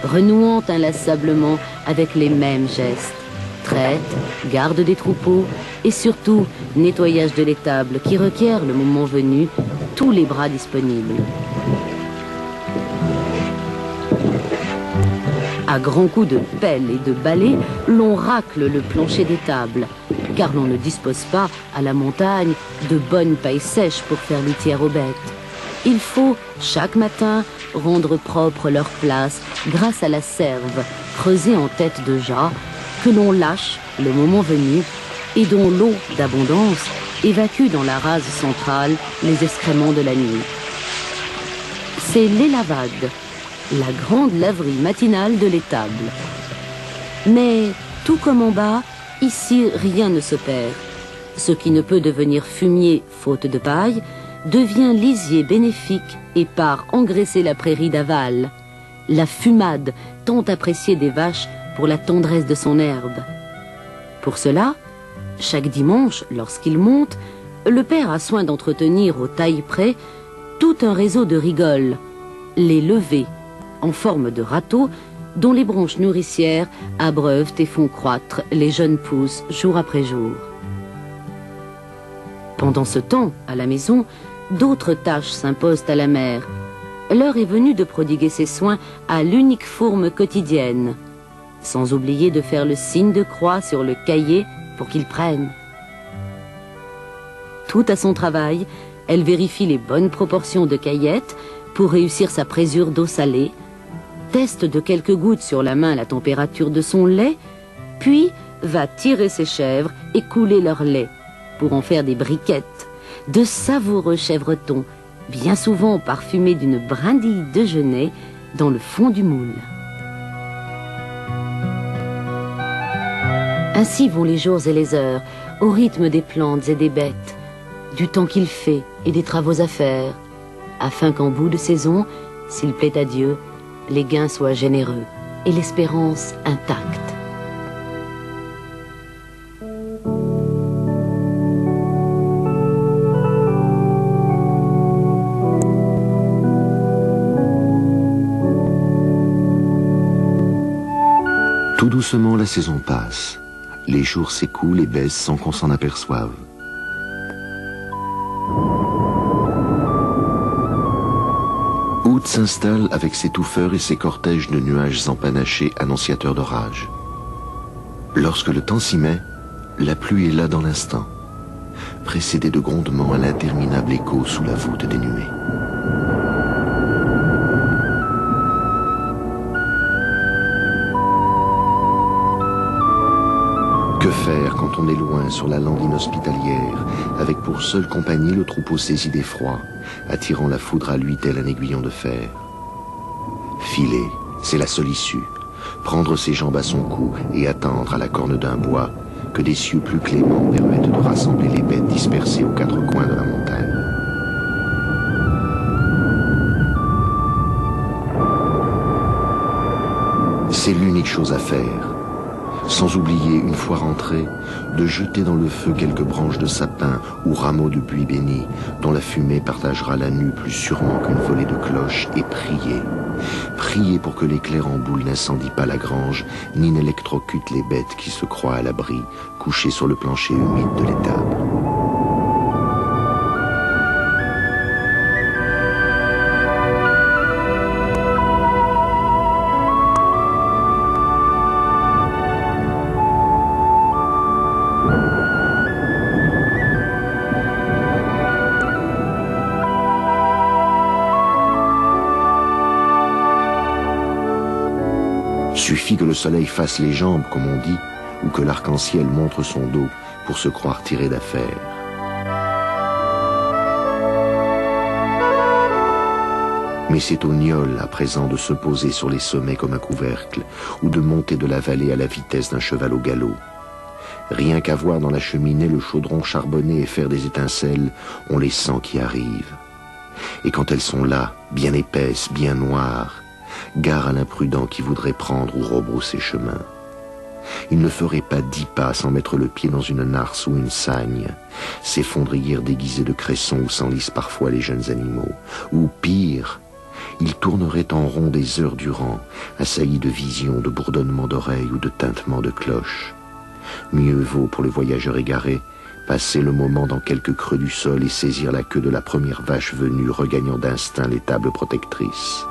renouant inlassablement avec les mêmes gestes. Traite, garde des troupeaux et surtout nettoyage de l'étable qui requiert, le moment venu, tous les bras disponibles. À grands coups de pelle et de balai, l'on racle le plancher des tables, car l'on ne dispose pas, à la montagne, de bonnes pailles sèches pour faire litière aux bêtes. Il faut, chaque matin, rendre propre leur place grâce à la serve, creusée en tête de jas, que l'on lâche, le moment venu, et dont l'eau d'abondance évacue dans la rase centrale les excréments de la nuit. C'est l'élavade, la grande laverie matinale de l'étable. Mais, tout comme en bas, ici rien ne se perd. Ce qui ne peut devenir fumier faute de paille, devient lisier bénéfique et part engraisser la prairie d'aval. La fumade tant appréciée des vaches pour la tendresse de son herbe. Pour cela, chaque dimanche, lorsqu'il monte, le père a soin d'entretenir au taille près tout un réseau de rigoles, les levées, en forme de râteaux, dont les branches nourricières abreuvent et font croître les jeunes pousses jour après jour. Pendant ce temps, à la maison, d'autres tâches s'imposent à la mère. L'heure est venue de prodiguer ses soins à l'unique fourme quotidienne, sans oublier de faire le signe de croix sur le cahier pour qu'il prenne. Tout à son travail, elle vérifie les bonnes proportions de caillettes pour réussir sa présure d'eau salée, teste de quelques gouttes sur la main la température de son lait, puis va tirer ses chèvres et couler leur lait pour en faire des briquettes, de savoureux chèvretons, bien souvent parfumés d'une brindille de genêt dans le fond du moule. Ainsi vont les jours et les heures, au rythme des plantes et des bêtes, du temps qu'il fait et des travaux à faire, afin qu'en bout de saison, s'il plaît à Dieu, les gains soient généreux et l'espérance intacte. Tout doucement, la saison passe. Les jours s'écoulent et baissent sans qu'on s'en aperçoive. Août s'installe avec ses touffeurs et ses cortèges de nuages empanachés annonciateurs d'orage. Lorsque le temps s'y met, la pluie est là dans l'instant, précédée de grondements à l'interminable écho sous la voûte des nuées. Que faire quand on est loin sur la lande inhospitalière, avec pour seule compagnie le troupeau saisi d'effroi, attirant la foudre à lui tel un aiguillon de fer? Filer, c'est la seule issue. Prendre ses jambes à son cou et attendre à la corne d'un bois que des cieux plus cléments permettent de rassembler les bêtes dispersées aux 4 coins de la montagne. C'est l'unique chose à faire. Sans oublier, une fois rentré, de jeter dans le feu quelques branches de sapin ou rameaux de buis béni, dont la fumée partagera la nue plus sûrement qu'une volée de cloches, et prier. Prier pour que l'éclair en boule n'incendie pas la grange, ni n'électrocute les bêtes qui se croient à l'abri, couchées sur le plancher humide de l'étable. Suffit que le soleil fasse les jambes, comme on dit, ou que l'arc-en-ciel montre son dos pour se croire tiré d'affaire. Mais c'est au gnôle à présent de se poser sur les sommets comme un couvercle, ou de monter de la vallée à la vitesse d'un cheval au galop. Rien qu'à voir dans la cheminée le chaudron charbonner et faire des étincelles, on les sent qui arrivent. Et quand elles sont là, bien épaisses, bien noires, gare à l'imprudent qui voudrait prendre ou rebrousser chemin. Il ne ferait pas 10 pas sans mettre le pied dans une narce ou une sagne, s'effondrir déguisé de cresson où s'enlisent parfois les jeunes animaux. Ou pire, il tournerait en rond des heures durant, assailli de visions, de bourdonnements d'oreilles ou de tintements de cloches. Mieux vaut pour le voyageur égaré passer le moment dans quelque creux du sol et saisir la queue de la première vache venue regagnant d'instinct l'étable protectrice.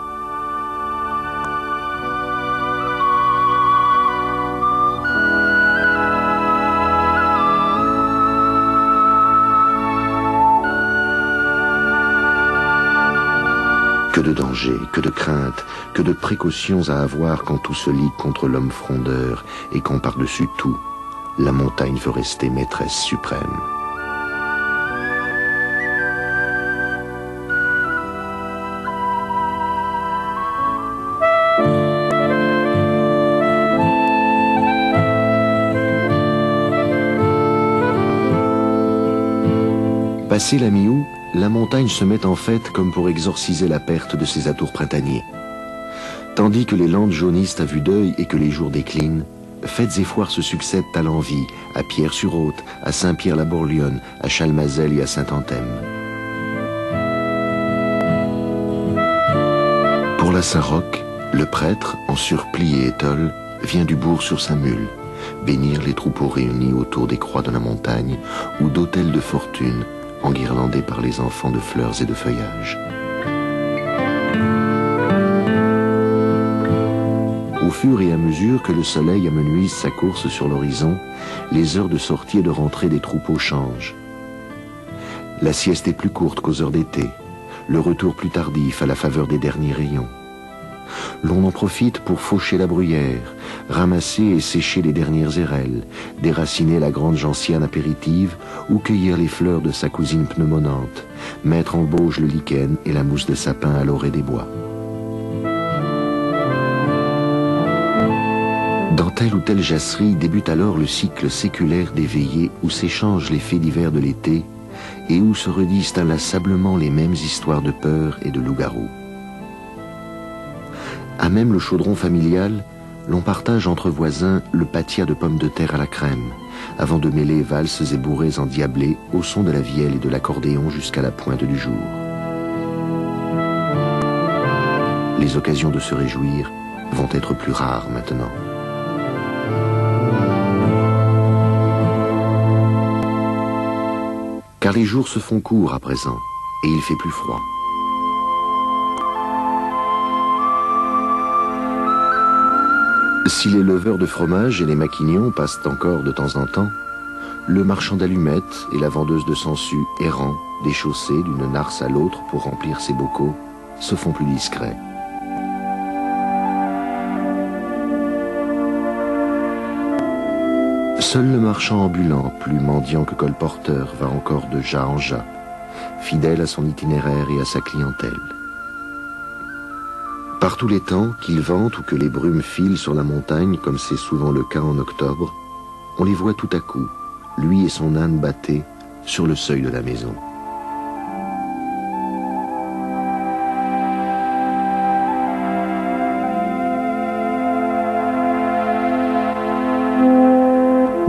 Que de dangers, que de craintes, que de précautions à avoir quand tout se ligue contre l'homme frondeur et quand par-dessus tout, la montagne veut rester maîtresse suprême. Passé la mi-août, la montagne se met en fête comme pour exorciser la perte de ses atours printaniers. Tandis que les landes jaunissent à vue d'œil et que les jours déclinent, fêtes et foires se succèdent à l'envi, à Pierre-sur-Haute, à Saint-Pierre-la-Bourlionne, à Chalmazel et à Saint-Anthème. Pour la Saint-Roch, le prêtre, en surplis et étole, vient du bourg sur sa mule, bénir les troupeaux réunis autour des croix de la montagne ou d'autels de fortune, enguirlandés par les enfants de fleurs et de feuillages. Au fur et à mesure que le soleil amenuise sa course sur l'horizon, les heures de sortie et de rentrée des troupeaux changent. La sieste est plus courte qu'aux heures d'été, le retour plus tardif à la faveur des derniers rayons. L'on en profite pour faucher la bruyère, ramasser et sécher les dernières érelles, déraciner la grande gentiane apéritive ou cueillir les fleurs de sa cousine pneumonante, mettre en bauge le lichen et la mousse de sapin à l'orée des bois. Dans telle ou telle jasserie débute alors le cycle séculaire des veillées où s'échangent les faits divers de l'été et où se redisent inlassablement les mêmes histoires de peur et de loup-garou. À même le chaudron familial, l'on partage entre voisins le pâtier de pommes de terre à la crème, avant de mêler valses et bourrées endiablées au son de la vielle et de l'accordéon jusqu'à la pointe du jour. Les occasions de se réjouir vont être plus rares maintenant. Car les jours se font courts à présent, et il fait plus froid. Si les leveurs de fromage et les maquignons passent encore de temps en temps, le marchand d'allumettes et la vendeuse de sangsues errant, déchaussés d'une narce à l'autre pour remplir ses bocaux, se font plus discrets. Seul le marchand ambulant, plus mendiant que colporteur, va encore de jas en jas, fidèle à son itinéraire et à sa clientèle. Par tous les temps, qu'il vente ou que les brumes filent sur la montagne, comme c'est souvent le cas en octobre, on les voit tout à coup, lui et son âne batté, sur le seuil de la maison.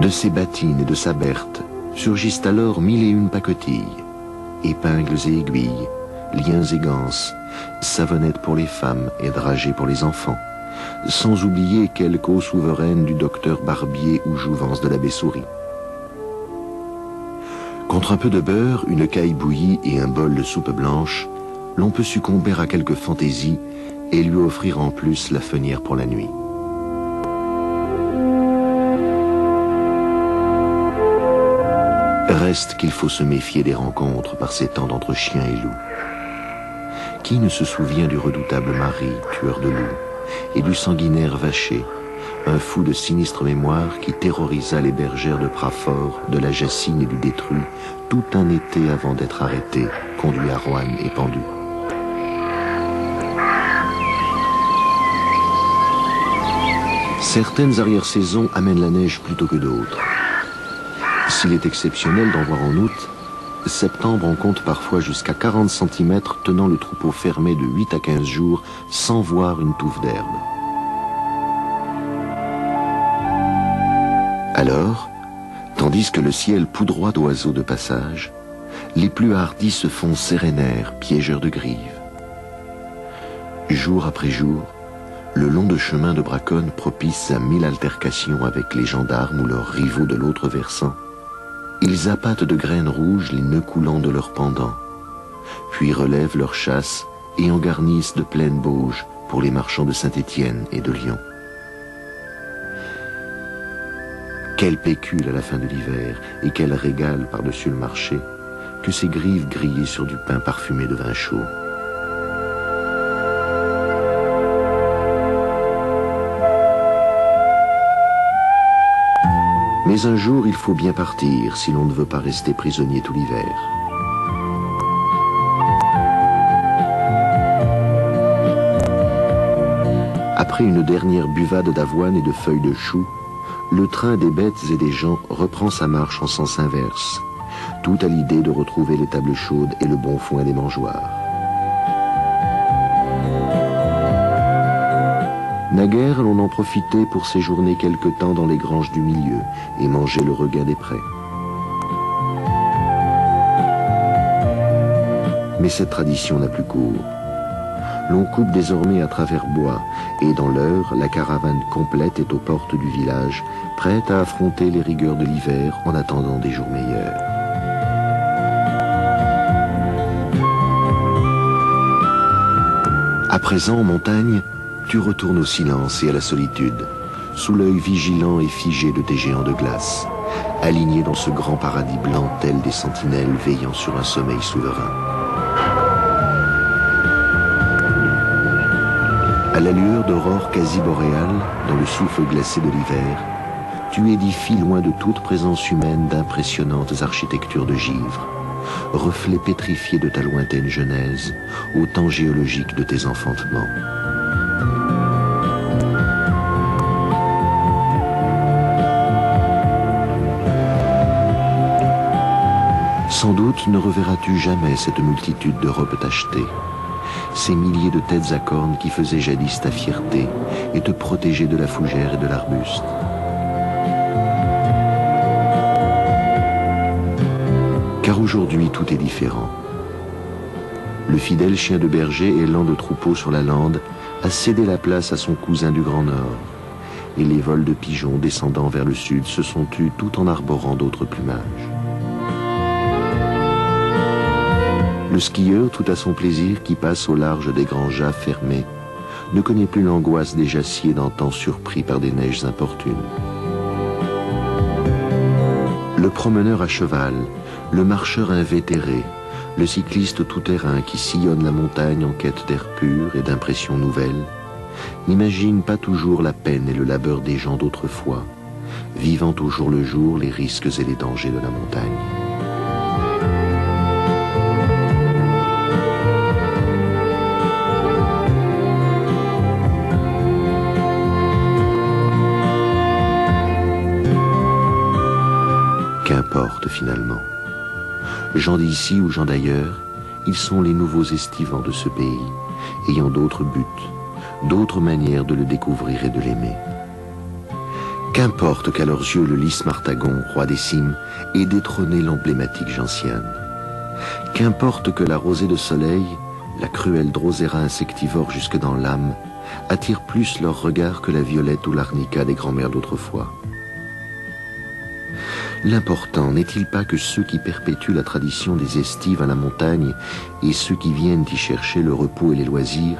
De ses bâtines et de sa berthe surgissent alors 1001 pacotilles, épingles et aiguilles, liens et ganses, savonnettes pour les femmes et dragées pour les enfants, sans oublier quelque eau souveraine du docteur Barbier ou jouvence de l'abbé Souris. Contre un peu de beurre, une caille bouillie et un bol de soupe blanche, l'on peut succomber à quelque fantaisie et lui offrir en plus la fenière pour la nuit. Reste qu'il faut se méfier des rencontres par ces temps d'entre chien et loup. Qui ne se souvient du redoutable Marie, tueur de loups, et du sanguinaire Vacher, un fou de sinistre mémoire qui terrorisa les bergères de Prafort, de la Jacine et du Détru tout un été avant d'être arrêté, conduit à Roanne et pendu. Certaines arrière-saisons amènent la neige plutôt que d'autres. S'il est exceptionnel d'en voir en août, septembre en compte parfois jusqu'à 40 cm tenant le troupeau fermé de 8 à 15 jours sans voir une touffe d'herbe. Alors, tandis que le ciel poudroie d'oiseaux de passage, les plus hardis se font sérénaires, piégeurs de grives. Jour après jour, le long de chemin de Braconne propice à 1000 altercations avec les gendarmes ou leurs rivaux de l'autre versant, ils appâtent de graines rouges les nœuds coulants de leurs pendants, puis relèvent leur chasse et en garnissent de pleines bauges pour les marchands de Saint-Étienne et de Lyon. Quel pécule à la fin de l'hiver et quel régal par-dessus le marché que ces grives grillées sur du pain parfumé de vin chaud. Mais un jour, il faut bien partir si l'on ne veut pas rester prisonnier tout l'hiver. Après une dernière buvade d'avoine et de feuilles de chou, le train des bêtes et des gens reprend sa marche en sens inverse, tout à l'idée de retrouver les tables chaudes et le bon foin des mangeoires. Naguère, l'on en profitait pour séjourner quelque temps dans les granges du milieu et manger le regain des prés. Mais cette tradition n'a plus cours. L'on coupe désormais à travers bois et dans l'heure, la caravane complète est aux portes du village, prête à affronter les rigueurs de l'hiver en attendant des jours meilleurs. À présent, en montagne, tu retournes au silence et à la solitude, sous l'œil vigilant et figé de tes géants de glace, alignés dans ce grand paradis blanc tel des sentinelles veillant sur un sommeil souverain. À la lueur d'aurore quasi boréale, dans le souffle glacé de l'hiver, tu édifies loin de toute présence humaine d'impressionnantes architectures de givre, reflets pétrifiés de ta lointaine genèse, au temps géologique de tes enfantements. Sans doute ne reverras-tu jamais cette multitude de robes tachetées, ces milliers de têtes à cornes qui faisaient jadis ta fierté et te protégeaient de la fougère et de l'arbuste. Car aujourd'hui tout est différent. Le fidèle chien de berger élant de troupeau sur la lande a cédé la place à son cousin du Grand Nord, et les vols de pigeons descendant vers le sud se sont tus tout en arborant d'autres plumages. Le skieur, tout à son plaisir, qui passe au large des grands jas fermés, ne connaît plus l'angoisse des jassiers d'antan surpris par des neiges importunes. Le promeneur à cheval, le marcheur invétéré, le cycliste tout-terrain qui sillonne la montagne en quête d'air pur et d'impressions nouvelles, n'imagine pas toujours la peine et le labeur des gens d'autrefois, vivant au jour le jour les risques et les dangers de la montagne. Qu'importe finalement. Gens d'ici ou gens d'ailleurs, ils sont les nouveaux estivants de ce pays, ayant d'autres buts, d'autres manières de le découvrir et de l'aimer. Qu'importe qu'à leurs yeux le lys Martagon, roi des cimes, ait détrôné l'emblématique gentiane. Qu'importe que la rosée de soleil, la cruelle drosera insectivore jusque dans l'âme, attire plus leur regard que la violette ou l'arnica des grands-mères d'autrefois. L'important n'est-il pas que ceux qui perpétuent la tradition des estives à la montagne et ceux qui viennent y chercher le repos et les loisirs,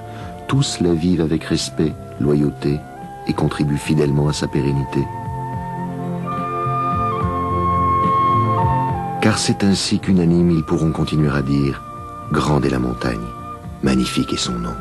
tous la vivent avec respect, loyauté et contribuent fidèlement à sa pérennité? Car c'est ainsi qu'unanimes ils pourront continuer à dire « Grande est la montagne, magnifique est son nom ».